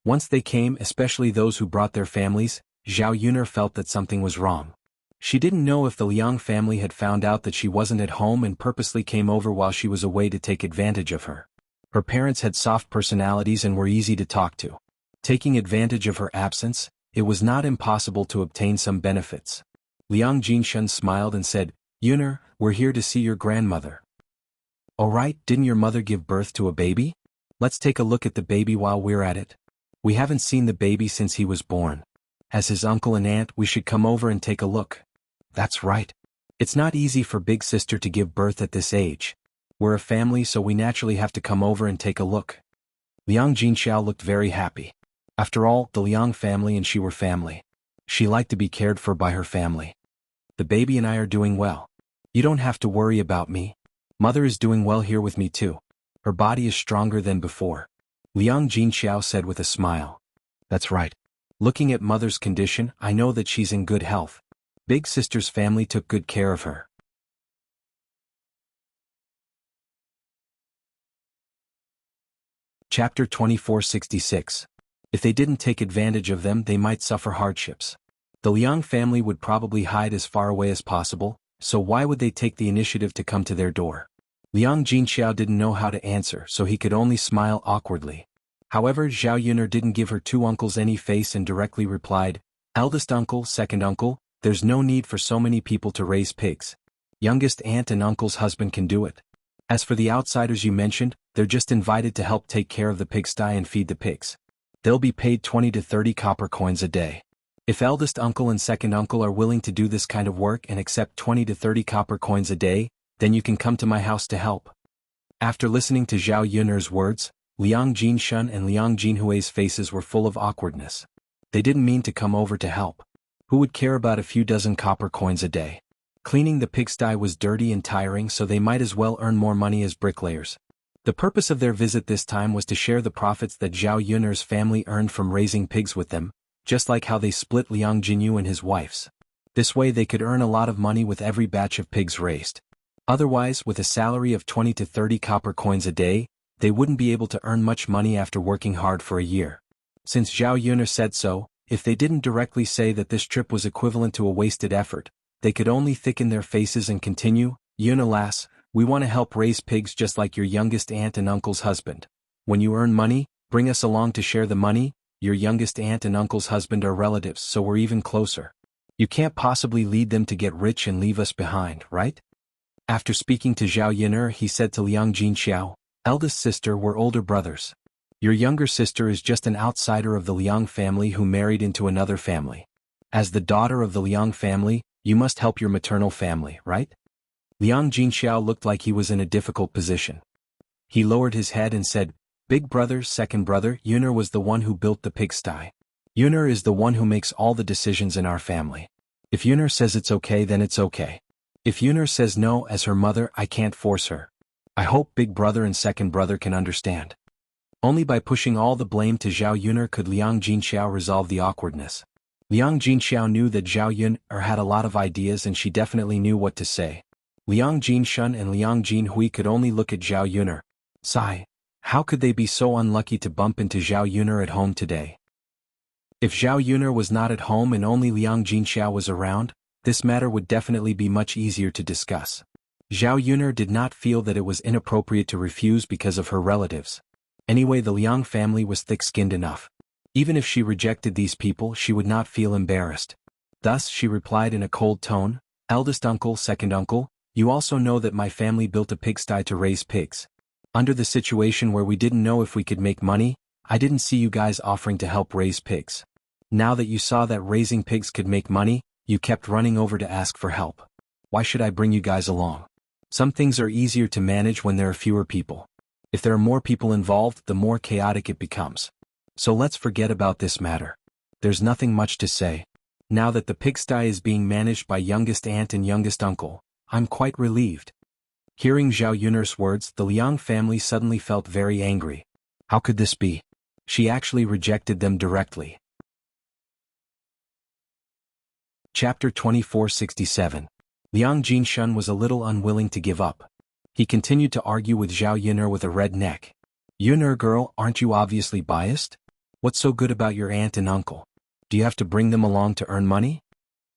Once they came, especially those who brought their families, Zhao Yuner felt that something was wrong. She didn't know if the Liang family had found out that she wasn't at home and purposely came over while she was away to take advantage of her. Her parents had soft personalities and were easy to talk to. Taking advantage of her absence, it was not impossible to obtain some benefits. Liang Jinshun smiled and said, Yuner, we're here to see your grandmother. Alright, didn't your mother give birth to a baby? Let's take a look at the baby while we're at it. We haven't seen the baby since he was born. As his uncle and aunt, we should come over and take a look. That's right. It's not easy for big sister to give birth at this age. We're a family, so we naturally have to come over and take a look. Liang Jinxiao looked very happy. After all, the Liang family and she were family. She liked to be cared for by her family. The baby and I are doing well. You don't have to worry about me. Mother is doing well here with me too. Her body is stronger than before. Liang Jinxiao said with a smile. That's right. Looking at mother's condition, I know that she's in good health. Big sister's family took good care of her. Chapter 2466. If they didn't take advantage of them, they might suffer hardships. The Liang family would probably hide as far away as possible, so why would they take the initiative to come to their door? Liang Jinxiao didn't know how to answer, so he could only smile awkwardly. However, Zhao Yuner didn't give her 2 uncles any face and directly replied, Eldest uncle, second uncle, there's no need for so many people to raise pigs. Youngest aunt and uncle's husband can do it. As for the outsiders you mentioned, they're just invited to help take care of the pigsty and feed the pigs. They'll be paid 20 to 30 copper coins a day. If eldest uncle and second uncle are willing to do this kind of work and accept 20 to 30 copper coins a day, then you can come to my house to help. After listening to Zhao Yuner's words, Liang Jinshun and Liang Jinhui's faces were full of awkwardness. They didn't mean to come over to help. Who would care about a few dozen copper coins a day? Cleaning the pigsty was dirty and tiring, so they might as well earn more money as bricklayers. The purpose of their visit this time was to share the profits that Zhao Yuner's family earned from raising pigs with them, just like how they split Liang Jinyu and his wife's. This way they could earn a lot of money with every batch of pigs raised. Otherwise, with a salary of 20 to 30 copper coins a day, they wouldn't be able to earn much money after working hard for a year. Since Zhao Yuner said so, if they didn't directly say that this trip was equivalent to a wasted effort, they could only thicken their faces and continue, Yuner lass, we want to help raise pigs just like your youngest aunt and uncle's husband. When you earn money, bring us along to share the money. Your youngest aunt and uncle's husband are relatives, so we're even closer. You can't possibly lead them to get rich and leave us behind, right? After speaking to Zhao Yuner, he said to Liang Jinxiao, eldest sister, we're older brothers. Your younger sister is just an outsider of the Liang family who married into another family. As the daughter of the Liang family, you must help your maternal family, right? Liang Jinxiao looked like he was in a difficult position. He lowered his head and said, Big brother, second brother, Yuner was the one who built the pigsty. Yuner is the one who makes all the decisions in our family. If Yuner says it's okay, then it's okay. If Yuner says no, as her mother, I can't force her. I hope big brother and second brother can understand. Only by pushing all the blame to Zhao Yuner could Liang Jinxiao resolve the awkwardness. Liang Jinxiao knew that Zhao Yuner had a lot of ideas and she definitely knew what to say. Liang Jinshun and Liang Jinhui could only look at Zhao Yuner. Sigh. How could they be so unlucky to bump into Zhao Yuner at home today? If Zhao Yuner was not at home and only Liang Jinxiao was around, this matter would definitely be much easier to discuss. Zhao Yun'er did not feel that it was inappropriate to refuse because of her relatives. Anyway, the Liang family was thick-skinned enough. Even if she rejected these people, she would not feel embarrassed. Thus, she replied in a cold tone, "Eldest uncle, second uncle, you also know that my family built a pigsty to raise pigs. Under the situation where we didn't know if we could make money, I didn't see you guys offering to help raise pigs. Now that you saw that raising pigs could make money, you kept running over to ask for help. Why should I bring you guys along? Some things are easier to manage when there are fewer people. If there are more people involved, the more chaotic it becomes. So let's forget about this matter. There's nothing much to say. Now that the pigsty is being managed by youngest aunt and youngest uncle, I'm quite relieved." Hearing Zhao Yun'er's words, the Liang family suddenly felt very angry. How could this be? She actually rejected them directly. Chapter 2467. Liang Jinshun was a little unwilling to give up. He continued to argue with Zhao Yun'er with a red neck. "Yun'er girl, aren't you obviously biased? What's so good about your aunt and uncle? Do you have to bring them along to earn money?"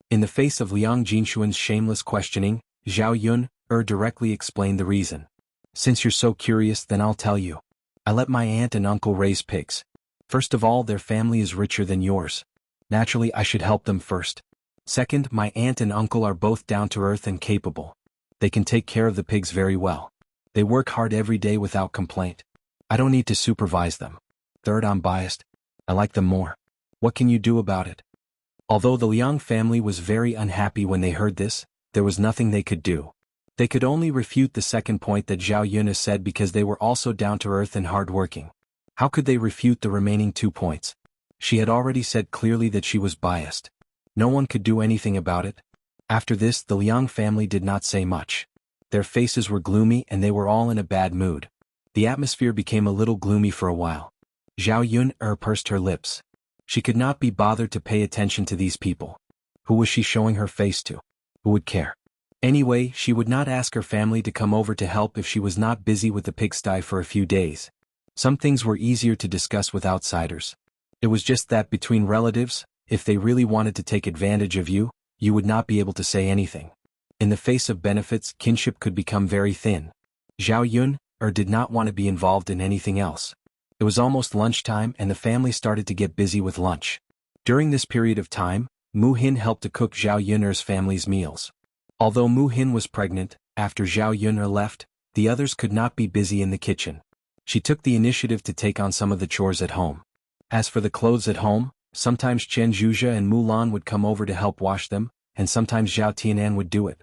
In the face of Liang Jinshun's shameless questioning, Zhao Yun'er directly explained the reason. "Since you're so curious, then I'll tell you. I let my aunt and uncle raise pigs. First of all, their family is richer than yours. Naturally, I should help them first. Second, my aunt and uncle are both down-to-earth and capable. They can take care of the pigs very well. They work hard every day without complaint. I don't need to supervise them. Third, I'm biased. I like them more. What can you do about it?" Although the Liang family was very unhappy when they heard this, there was nothing they could do. They could only refute the second point that Zhao Yun'er said because they were also down-to-earth and hard-working. How could they refute the remaining 2 points? She had already said clearly that she was biased. No one could do anything about it. After this, the Liang family did not say much. Their faces were gloomy and they were all in a bad mood. The atmosphere became a little gloomy for a while. Zhao Yun'er pursed her lips. She could not be bothered to pay attention to these people. Who was she showing her face to? Who would care? Anyway, she would not ask her family to come over to help if she was not busy with the pigsty for a few days. Some things were easier to discuss with outsiders. It was just that between relatives, if they really wanted to take advantage of you, you would not be able to say anything. In the face of benefits, kinship could become very thin. Zhao Yun'er did not want to be involved in anything else. It was almost lunchtime and the family started to get busy with lunch. During this period of time, Mu Hin helped to cook Zhao Yun'er's family's meals. Although Mu Hin was pregnant, after Zhao Yun'er left, the others could not be busy in the kitchen. She took the initiative to take on some of the chores at home. As for the clothes at home, sometimes Chen Zhuzhe and Mulan would come over to help wash them, and sometimes Zhao Tianan would do it.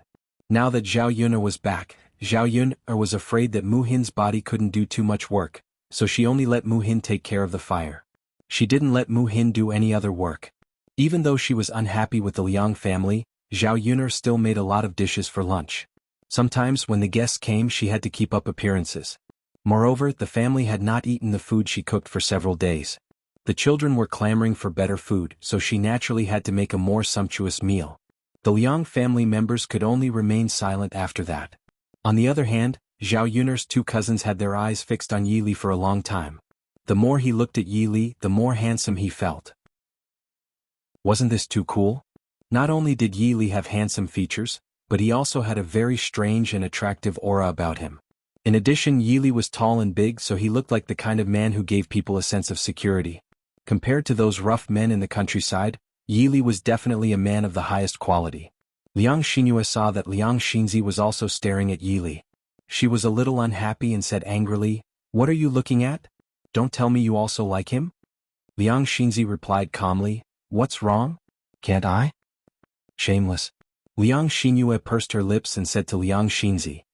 Now that Zhao Yun'er was back, Zhao Yun'er was afraid that Mu Hin's body couldn't do too much work, so she only let Mu Hin take care of the fire. She didn't let Mu Hin do any other work. Even though she was unhappy with the Liang family, Zhao Yun'er still made a lot of dishes for lunch. Sometimes when the guests came, she had to keep up appearances. Moreover, the family had not eaten the food she cooked for several days. The children were clamoring for better food, so she naturally had to make a more sumptuous meal. The Liang family members could only remain silent after that. On the other hand, Zhao Yun'er's 2 cousins had their eyes fixed on Yi Li for a long time. The more he looked at Yi Li, the more handsome he felt. Wasn't this too cool? Not only did Yi Li have handsome features, but he also had a very strange and attractive aura about him. In addition, Yi Li was tall and big, so he looked like the kind of man who gave people a sense of security. Compared to those rough men in the countryside, Yi Li was definitely a man of the highest quality. Liang Xianxia saw that Liang Xinzi was also staring at Yi Li. She was a little unhappy and said angrily, "What are you looking at? Don't tell me you also like him?" Liang Xinzi replied calmly, "What's wrong? Can't I?" Shameless. Liang Xianxia pursed her lips and said to Liang Xinzi.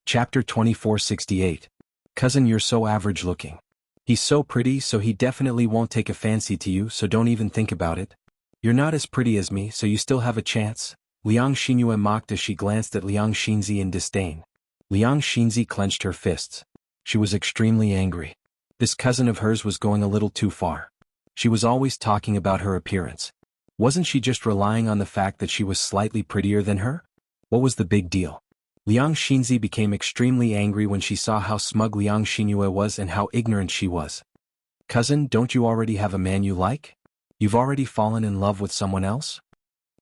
Chapter 2468. Cousin, you're so average looking. He's so pretty, so he definitely won't take a fancy to you, so don't even think about it. You're not as pretty as me, so you still have a chance. Liang Xianxia mocked as she glanced at Liang Xinzi in disdain. Liang Xinzi clenched her fists. She was extremely angry. This cousin of hers was going a little too far. She was always talking about her appearance. Wasn't she just relying on the fact that she was slightly prettier than her? What was the big deal? Liang Xinzi became extremely angry when she saw how smug Liang Xianxia was and how ignorant she was. Cousin, don't you already have a man you like? You've already fallen in love with someone else?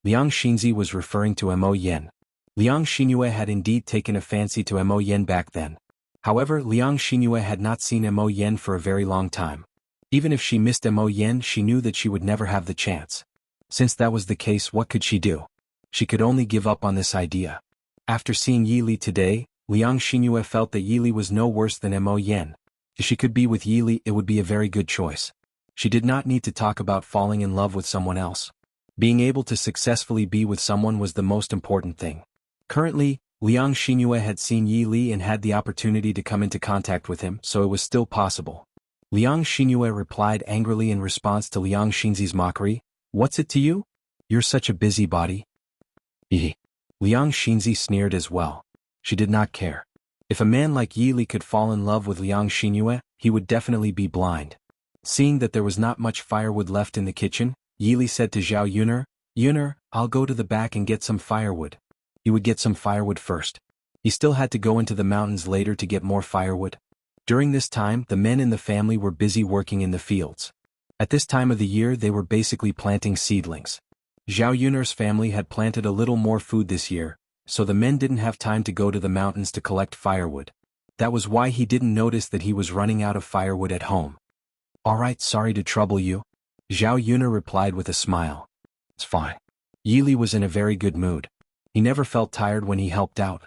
Liang Xinzi was referring to Mo Yen. Liang Xinyue had indeed taken a fancy to Mo Yen back then. However, Liang Xinyue had not seen Mo Yen for a very long time. Even if she missed Mo Yen, she knew that she would never have the chance. Since that was the case, what could she do? She could only give up on this idea. After seeing Yi Li today, Liang Xinyue felt that Yi Li was no worse than Mo Yen. If she could be with Yi Li, it would be a very good choice. She did not need to talk about falling in love with someone else. Being able to successfully be with someone was the most important thing. Currently, Liang Xinyue had seen Yi Li and had the opportunity to come into contact with him, so it was still possible. Liang Xinyue replied angrily in response to Liang Xinzi's mockery, "What's it to you? You're such a busybody." Liang Xinzi sneered as well. She did not care. If a man like Yi Li could fall in love with Liang Xinyue, he would definitely be blind. Seeing that there was not much firewood left in the kitchen, Yi Li said to Zhao Yuner, "Yuner, I'll go to the back and get some firewood." He would get some firewood first. He still had to go into the mountains later to get more firewood. During this time, the men in the family were busy working in the fields. At this time of the year, they were basically planting seedlings. Zhao Yuner's family had planted a little more food this year, so the men didn't have time to go to the mountains to collect firewood. That was why he didn't notice that he was running out of firewood at home. "All right, sorry to trouble you," Zhao Yuner replied with a smile. "It's fine." Yi Li was in a very good mood. He never felt tired when he helped out.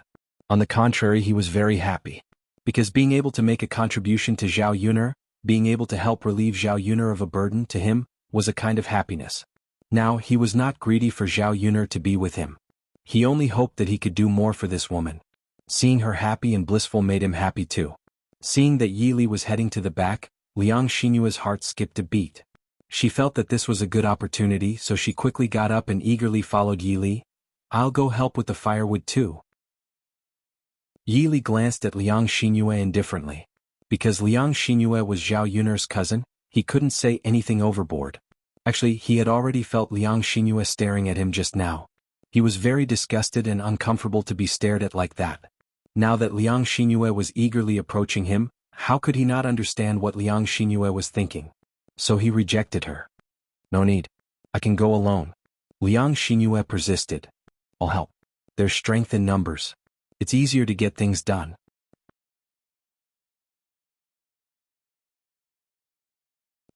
On the contrary, he was very happy. Because being able to make a contribution to Zhao Yuner, being able to help relieve Zhao Yuner of a burden to him, was a kind of happiness. Now, he was not greedy for Zhao Yuner to be with him. He only hoped that he could do more for this woman. Seeing her happy and blissful made him happy too. Seeing that Yi Li was heading to the back, Liang Xinyue's heart skipped a beat. She felt that this was a good opportunity, so she quickly got up and eagerly followed Yi Li. "I'll go help with the firewood too." Yi Li glanced at Liang Xinyue indifferently. Because Liang Xinyue was Zhao Yuner's cousin, he couldn't say anything overboard. Actually, he had already felt Liang Xinyue staring at him just now. He was very disgusted and uncomfortable to be stared at like that. Now that Liang Xinyue was eagerly approaching him, how could he not understand what Liang Xinyue was thinking? So he rejected her. "No need. I can go alone." Liang Xinyue persisted. "I'll help. There's strength in numbers. It's easier to get things done."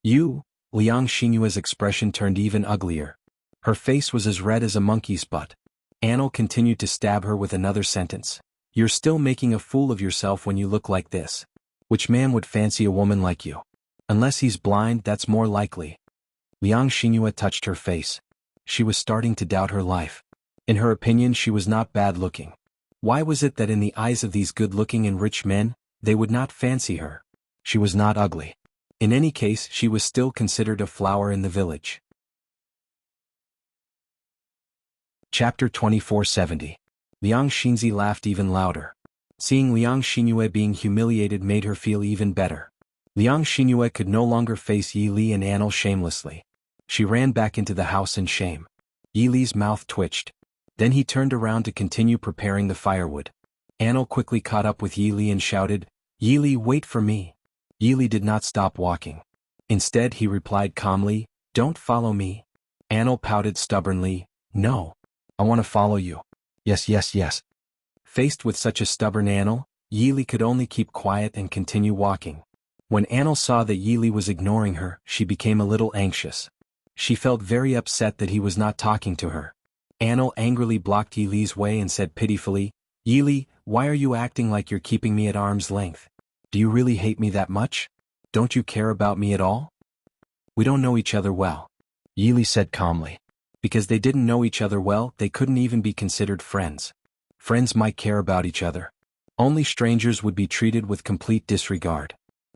Liang Xinyue's expression turned even uglier. Her face was as red as a monkey's butt. Anil continued to stab her with another sentence. "You're still making a fool of yourself when you look like this. Which man would fancy a woman like you? Unless he's blind, that's more likely." Liang Xinyue touched her face. She was starting to doubt her life. In her opinion, she was not bad-looking. Why was it that in the eyes of these good-looking and rich men, they would not fancy her? She was not ugly. In any case, she was still considered a flower in the village. Chapter 2470. Liang Xinzi laughed even louder. Seeing Liang Xinyue being humiliated made her feel even better. Liang Xinyue could no longer face Yi Li and Anil shamelessly. She ran back into the house in shame. Yi Li's mouth twitched. Then he turned around to continue preparing the firewood. Anil quickly caught up with Yi Li and shouted, "Yi Li, wait for me." Yi Li did not stop walking. Instead, he replied calmly, "Don't follow me." Anil pouted stubbornly, "No. I want to follow you." "Yes, yes, yes." Faced with such a stubborn Anil, Yi Li could only keep quiet and continue walking. When Anil saw that Yi Li was ignoring her, she became a little anxious. She felt very upset that he was not talking to her. Anil angrily blocked Yi Li's way and said pitifully, "Yi Li, why are you acting like you're keeping me at arm's length? Do you really hate me that much? Don't you care about me at all?" "We don't know each other well," Yi Li said calmly. Because they didn't know each other well, they couldn't even be considered friends. Friends might care about each other. Only strangers would be treated with complete disregard.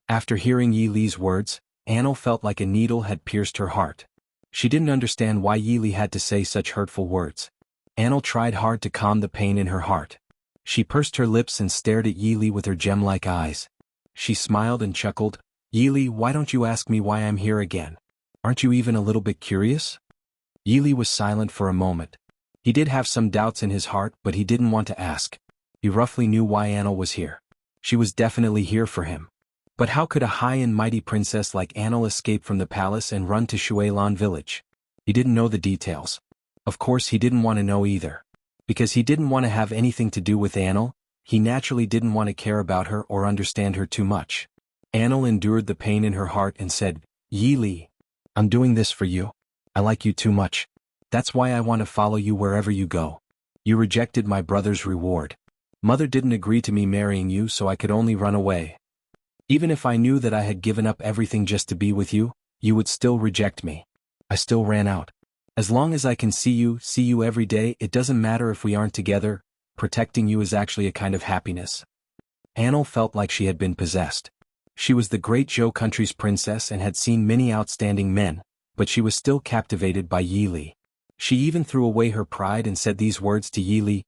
After hearing Yi Li's words, Anil felt like a needle had pierced her heart. She didn't understand why Yi Li had to say such hurtful words. Anil tried hard to calm the pain in her heart. She pursed her lips and stared at Yi Li with her gem-like eyes. She smiled and chuckled, "Yi Li, why don't you ask me why I'm here again? Aren't you even a little bit curious?" Yi Li was silent for a moment. He did have some doubts in his heart, but he didn't want to ask. He roughly knew why Anil was here. She was definitely here for him. But how could a high and mighty princess like Anil escape from the palace and run to Shuilan village? He didn't know the details. Of course he didn't want to know either. Because he didn't want to have anything to do with Annel, he naturally didn't want to care about her or understand her too much. Annel endured the pain in her heart and said, "Yi Li, I'm doing this for you. I like you too much. That's why I want to follow you wherever you go. You rejected my brother's reward. Mother didn't agree to me marrying you, so I could only run away. Even if I knew that I had given up everything just to be with you, you would still reject me. I still ran out. As long as I can see you every day, it doesn't matter if we aren't together. Protecting you is actually a kind of happiness." Annel felt like she had been possessed. She was the great Zhou country's princess and had seen many outstanding men, but she was still captivated by Yi Li. She even threw away her pride and said these words to Yi Li.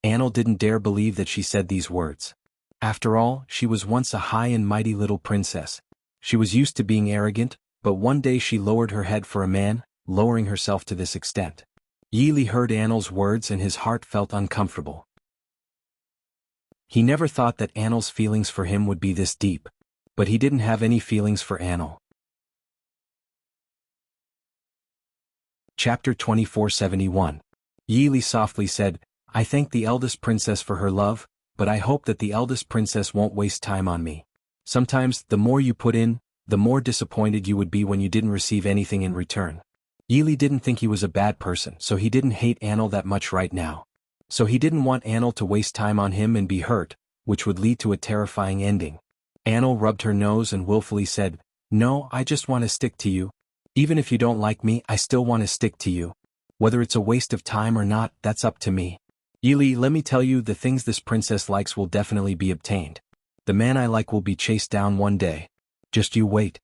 Annel didn't dare believe that she said these words. After all, she was once a high and mighty little princess. She was used to being arrogant, but one day she lowered her head for a man, lowering herself to this extent. Yi Li heard Annel's words and his heart felt uncomfortable. He never thought that Annel's feelings for him would be this deep, but he didn't have any feelings for Annel. Chapter 2471. Yi Li softly said, "I thank the eldest princess for her love, but I hope that the eldest princess won't waste time on me. Sometimes, the more you put in, the more disappointed you would be when you didn't receive anything in return." Yi Li didn't think he was a bad person, so he didn't hate Annel that much right now. So he didn't want Annel to waste time on him and be hurt, which would lead to a terrifying ending. Annel rubbed her nose and willfully said, "No, I just want to stick to you. Even if you don't like me, I still want to stick to you. Whether it's a waste of time or not, that's up to me. Yi Li, let me tell you, the things this princess likes will definitely be obtained. The man I like will be chased down one day. Just you wait."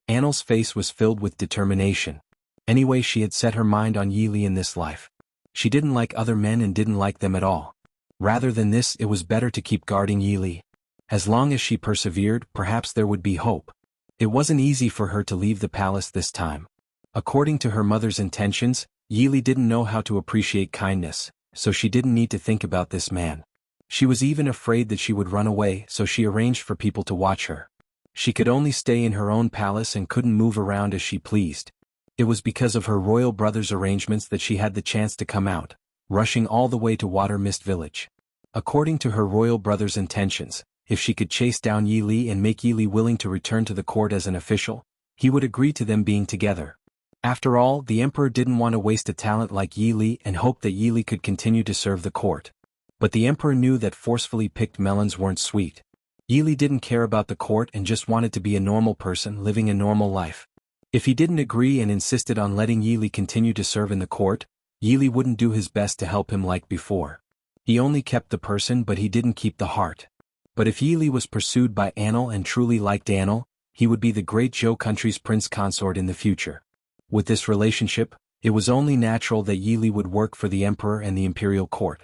Annel's face was filled with determination. Anyway, she had set her mind on Yi Li in this life. She didn't like other men and didn't like them at all. Rather than this, it was better to keep guarding Yi Li. As long as she persevered, perhaps there would be hope. It wasn't easy for her to leave the palace this time. According to her mother's intentions, Yi Li didn't know how to appreciate kindness, so she didn't need to think about this man. She was even afraid that she would run away, so she arranged for people to watch her. She could only stay in her own palace and couldn't move around as she pleased. It was because of her royal brother's arrangements that she had the chance to come out, rushing all the way to Water Mist Village. According to her royal brother's intentions, if she could chase down Yi Li and make Yi Li willing to return to the court as an official, he would agree to them being together. After all, the emperor didn't want to waste a talent like Yi Li and hoped that Yi Li could continue to serve the court. But the emperor knew that forcefully picked melons weren't sweet. Yi Li didn't care about the court and just wanted to be a normal person living a normal life. If he didn't agree and insisted on letting Yi Li continue to serve in the court, Yi Li wouldn't do his best to help him like before. He only kept the person, but he didn't keep the heart. But if Yi Li was pursued by Annel and truly liked Annel, he would be the great Zhou country's prince consort in the future. With this relationship, it was only natural that Yi Li would work for the emperor and the imperial court.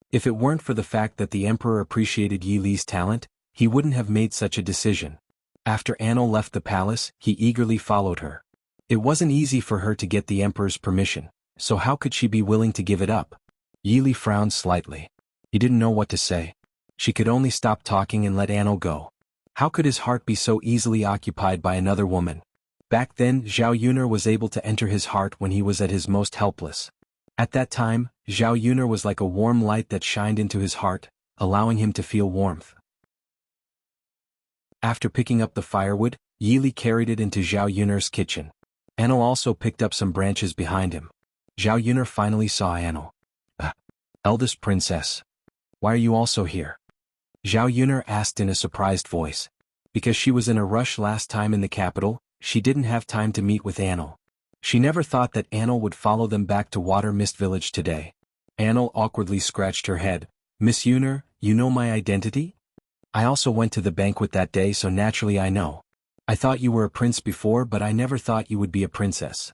If it weren't for the fact that the emperor appreciated Yi Li's talent, he wouldn't have made such a decision. After Annel left the palace, he eagerly followed her. It wasn't easy for her to get the emperor's permission, so how could she be willing to give it up? Yi Li frowned slightly. He didn't know what to say. She could only stop talking and let Annel go. How could his heart be so easily occupied by another woman? Back then, Xuanhuan was able to enter his heart when he was at his most helpless. At that time, Xuanhuan was like a warm light that shined into his heart, allowing him to feel warmth. After picking up the firewood, Yi Li carried it into Xuanhuan's kitchen. Annel also picked up some branches behind him. Xuanhuan finally saw Annel. Eldest princess. Why are you also here?" Xuanhuan asked in a surprised voice. Because she was in a rush last time in the capital, she didn't have time to meet with Annel. She never thought that Annel would follow them back to Water Mist Village today. Annel awkwardly scratched her head. "Miss Xuanhuan, you know my identity? I also went to the banquet that day, so naturally I know. I thought you were a prince before, but I never thought you would be a princess."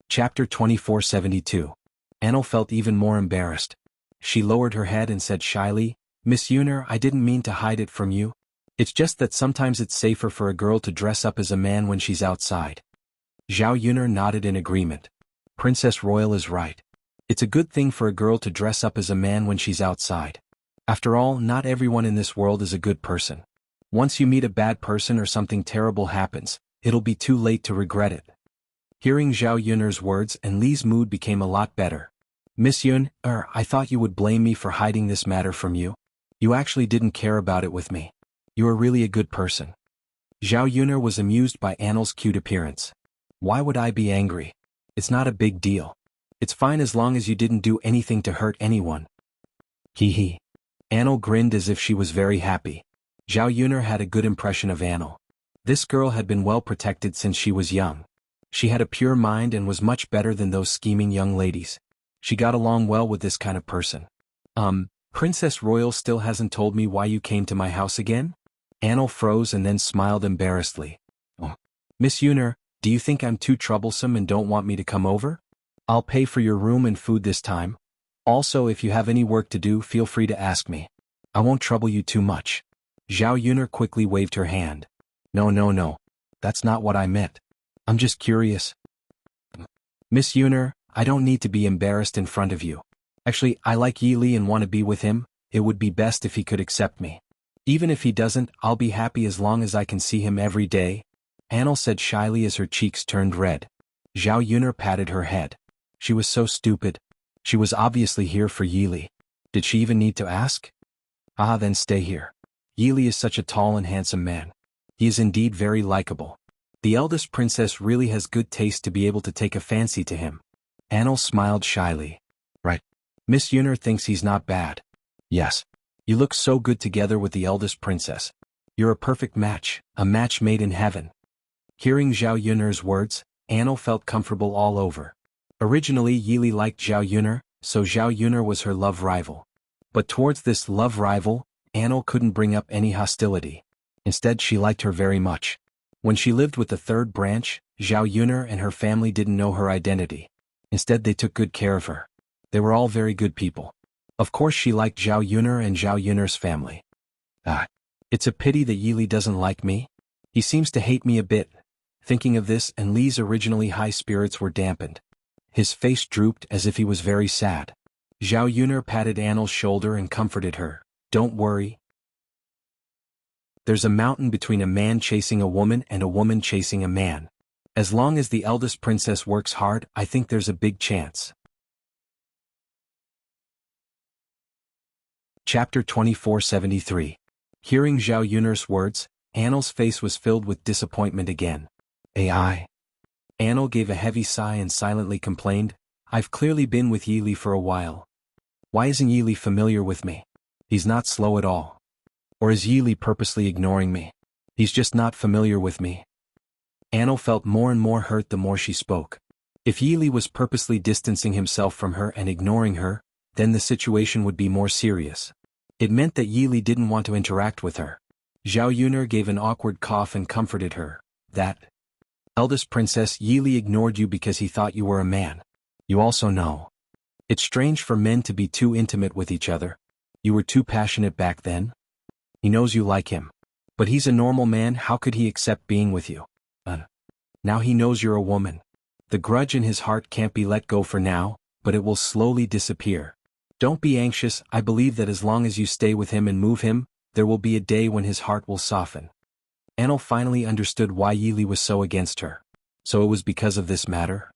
Chapter 2472. Annel felt even more embarrassed. She lowered her head and said shyly, "Miss Xuanhuan, I didn't mean to hide it from you. It's just that sometimes it's safer for a girl to dress up as a man when she's outside." Xuanhuan nodded in agreement. Princess Royal is right. It's a good thing for a girl to dress up as a man when she's outside. After all, not everyone in this world is a good person. Once you meet a bad person or something terrible happens, it'll be too late to regret it. Hearing Zhao Yun'er's words and Li's mood became a lot better. Miss Yun, I thought you would blame me for hiding this matter from you. You actually didn't care about it with me. You are really a good person. Zhao Yun'er was amused by Annel's cute appearance. Why would I be angry? It's not a big deal. It's fine as long as you didn't do anything to hurt anyone. Hee hee. Annel grinned as if she was very happy. Zhao Yun'er had a good impression of Annel. This girl had been well protected since she was young. She had a pure mind and was much better than those scheming young ladies. She got along well with this kind of person. Princess Royal still hasn't told me why you came to my house again? Annel froze and then smiled embarrassedly. Oh. Miss Yun'er, do you think I'm too troublesome and don't want me to come over? I'll pay for your room and food this time. Also, if you have any work to do, feel free to ask me. I won't trouble you too much. Zhao Yun'er quickly waved her hand. No. That's not what I meant. I'm just curious. Miss Yun'er, I don't need to be embarrassed in front of you. Actually, I like Yi Li and want to be with him. It would be best if he could accept me. Even if he doesn't, I'll be happy as long as I can see him every day. Annel said shyly as her cheeks turned red. Zhao Yun'er patted her head. She was so stupid. She was obviously here for Yi Li. Did she even need to ask? Then stay here. Yi Li is such a tall and handsome man. He is indeed very likable. The eldest princess really has good taste to be able to take a fancy to him. Annel smiled shyly. Right. Miss Yun'er thinks he's not bad. Yes. You look so good together with the eldest princess. You're a perfect match, a match made in heaven. Hearing Zhao Yun'er's words, Annel felt comfortable all over. Originally Yi Li liked Zhao Yun'er, so Zhao Yun'er was her love rival. But towards this love rival, Annel couldn't bring up any hostility. Instead she liked her very much. When she lived with the third branch, Zhao Yun'er and her family didn't know her identity. Instead they took good care of her. They were all very good people. Of course she liked Zhao Yun'er and Zhao Yun'er's family. It's a pity that Yi Li doesn't like me. He seems to hate me a bit. Thinking of this, and Li's originally high spirits were dampened. His face drooped as if he was very sad. Zhao Yun'er patted Annel's shoulder and comforted her. Don't worry. There's a mountain between a man chasing a woman and a woman chasing a man. As long as the eldest princess works hard, I think there's a big chance. Chapter 2473. Hearing Zhao Yun'er's words, Annel's face was filled with disappointment again. AI. Annel gave a heavy sigh and silently complained, I've clearly been with Yi Li for a while. Why isn't Yi Li familiar with me? He's not slow at all. Or is Yi Li purposely ignoring me? He's just not familiar with me. Annel felt more and more hurt the more she spoke. If Yi Li was purposely distancing himself from her and ignoring her, then the situation would be more serious. It meant that Yi Li didn't want to interact with her. Zhao Yun'er gave an awkward cough and comforted her. That eldest princess, Yi Li ignored you because he thought you were a man. You also know. It's strange for men to be too intimate with each other. You were too passionate back then. He knows you like him. But he's a normal man, how could he accept being with you? Now he knows you're a woman. The grudge in his heart can't be let go for now, but it will slowly disappear. Don't be anxious, I believe that as long as you stay with him and move him, there will be a day when his heart will soften. Annel finally understood why Yi Li was so against her. So it was because of this matter?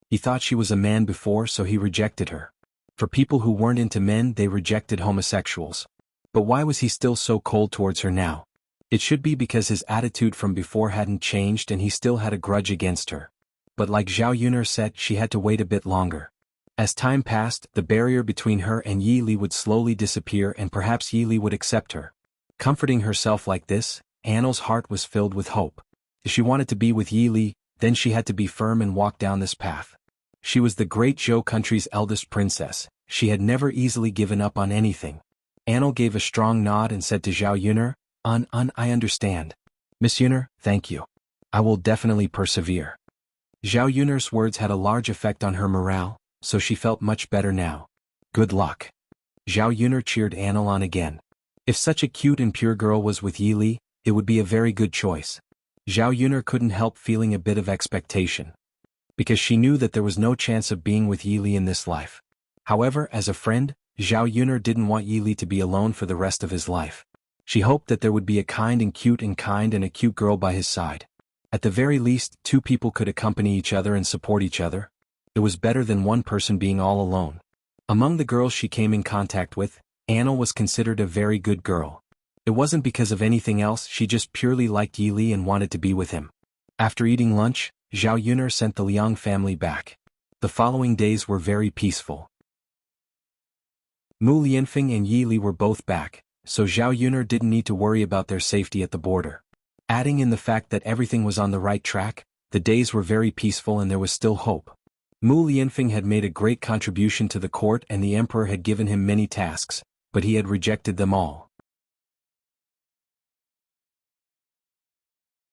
He thought she was a man before, so he rejected her. For people who weren't into men, they rejected homosexuals. But why was he still so cold towards her now? It should be because his attitude from before hadn't changed and he still had a grudge against her. But like Zhao Yun'er said, she had to wait a bit longer. As time passed, the barrier between her and Yi Li would slowly disappear and perhaps Yi Li would accept her. Comforting herself like this, Annel's heart was filled with hope. If she wanted to be with Yi Li, then she had to be firm and walk down this path. She was the great Zhou country's eldest princess. She had never easily given up on anything. Annel gave a strong nod and said to Zhao Yun'er, I understand. Miss Yun'er, thank you. I will definitely persevere. Zhao Yun'er's words had a large effect on her morale, so she felt much better now. Good luck. Zhao Yun'er cheered Annel on again. If such a cute and pure girl was with Yi Li, it would be a very good choice. Zhao Yun'er couldn't help feeling a bit of expectation. Because she knew that there was no chance of being with Yi Li in this life. However, as a friend, Zhao Yun'er didn't want Yi Li to be alone for the rest of his life. She hoped that there would be a kind and a cute girl by his side. At the very least, two people could accompany each other and support each other. It was better than one person being all alone. Among the girls she came in contact with, Anna was considered a very good girl. It wasn't because of anything else, she just purely liked Yi Li and wanted to be with him. After eating lunch, Zhao Yuner sent the Liang family back. The following days were very peaceful. Mu Lianfeng and Yi Li were both back, so Zhao Yuner didn't need to worry about their safety at the border. Adding in the fact that everything was on the right track, the days were very peaceful and there was still hope. Mu Lianfeng had made a great contribution to the court and the emperor had given him many tasks, but he had rejected them all.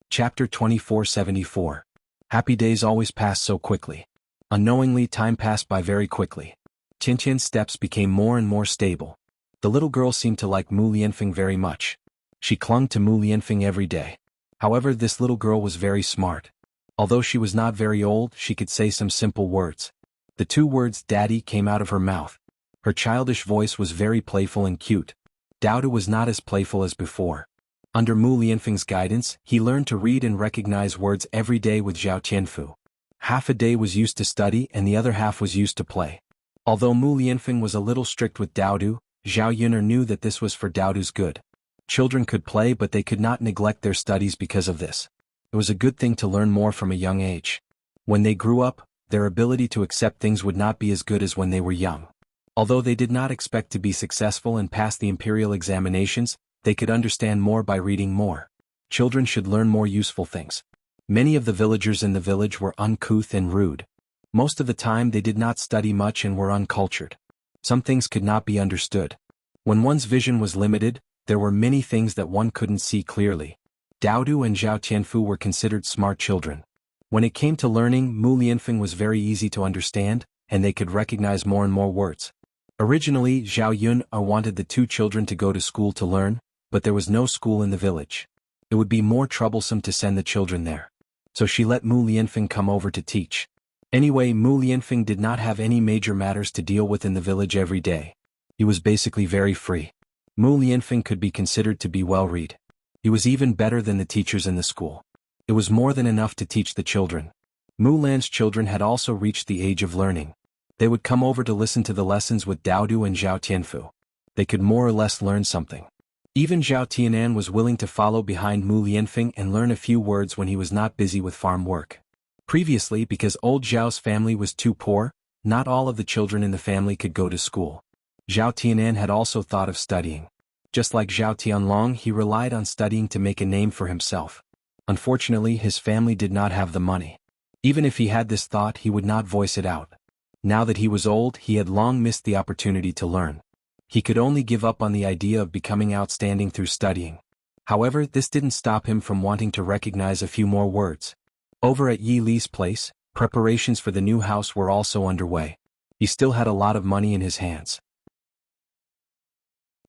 Chapter 2474. Happy days always pass so quickly. Unknowingly, time passed by very quickly. Qianqian's steps became more and more stable. The little girl seemed to like Mu Lianfeng very much. She clung to Mu Lianfeng every day. However, this little girl was very smart. Although she was not very old, she could say some simple words. The two words "daddy" came out of her mouth. Her childish voice was very playful and cute. Daodu was not as playful as before. Under Mu Lianfeng's guidance, he learned to read and recognize words every day with Zhao Tianfu. Half a day was used to study and the other half was used to play. Although Mu Lianfeng was a little strict with Daodu, Zhao Yuner knew that this was for Daodu's good. Children could play but they could not neglect their studies because of this. It was a good thing to learn more from a young age. When they grew up, their ability to accept things would not be as good as when they were young. Although they did not expect to be successful and pass the imperial examinations, they could understand more by reading more. Children should learn more useful things. Many of the villagers in the village were uncouth and rude. Most of the time they did not study much and were uncultured. Some things could not be understood. When one's vision was limited, there were many things that one couldn't see clearly. Daodu and Zhao Tianfu were considered smart children. When it came to learning, Mu Lianfeng was very easy to understand, and they could recognize more and more words. Originally, Zhao Yun wanted the two children to go to school to learn, but there was no school in the village. It would be more troublesome to send the children there. So she let Mu Lianfeng come over to teach. Anyway, Mu Lianfeng did not have any major matters to deal with in the village every day. He was basically very free. Mu Lianfeng could be considered to be well-read. He was even better than the teachers in the school. It was more than enough to teach the children. Mu Lan's children had also reached the age of learning. They would come over to listen to the lessons with Daodu and Zhao Tianfu. They could more or less learn something. Even Zhao Tianan was willing to follow behind Mu Lianfeng and learn a few words when he was not busy with farm work. Previously, because old Zhao's family was too poor, not all of the children in the family could go to school. Zhao Tianan had also thought of studying. Just like Zhao Tianlong, he relied on studying to make a name for himself. Unfortunately, his family did not have the money. Even if he had this thought, he would not voice it out. Now that he was old, he had long missed the opportunity to learn. He could only give up on the idea of becoming outstanding through studying. However, this didn't stop him from wanting to recognize a few more words. Over at Yi Li's place, preparations for the new house were also underway. He still had a lot of money in his hands.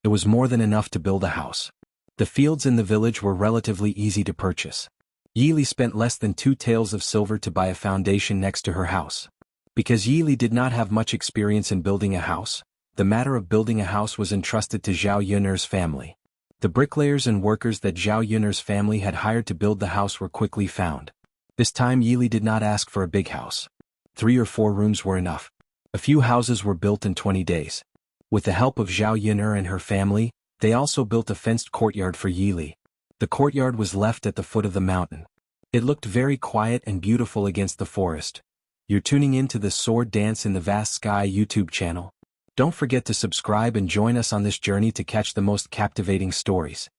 It was more than enough to build a house. The fields in the village were relatively easy to purchase. Yi Li spent less than 2 taels of silver to buy a foundation next to her house. Because Yi Li did not have much experience in building a house, the matter of building a house was entrusted to Zhao Yuner's family. The bricklayers and workers that Zhao Yuner's family had hired to build the house were quickly found. This time Yi Li did not ask for a big house. 3 or 4 rooms were enough. A few houses were built in 20 days. With the help of Zhao Yuner and her family, they also built a fenced courtyard for Yi Li. The courtyard was left at the foot of the mountain. It looked very quiet and beautiful against the forest. You're tuning in to the Sword Dance in the Vast Sky YouTube channel. Don't forget to subscribe and join us on this journey to catch the most captivating stories.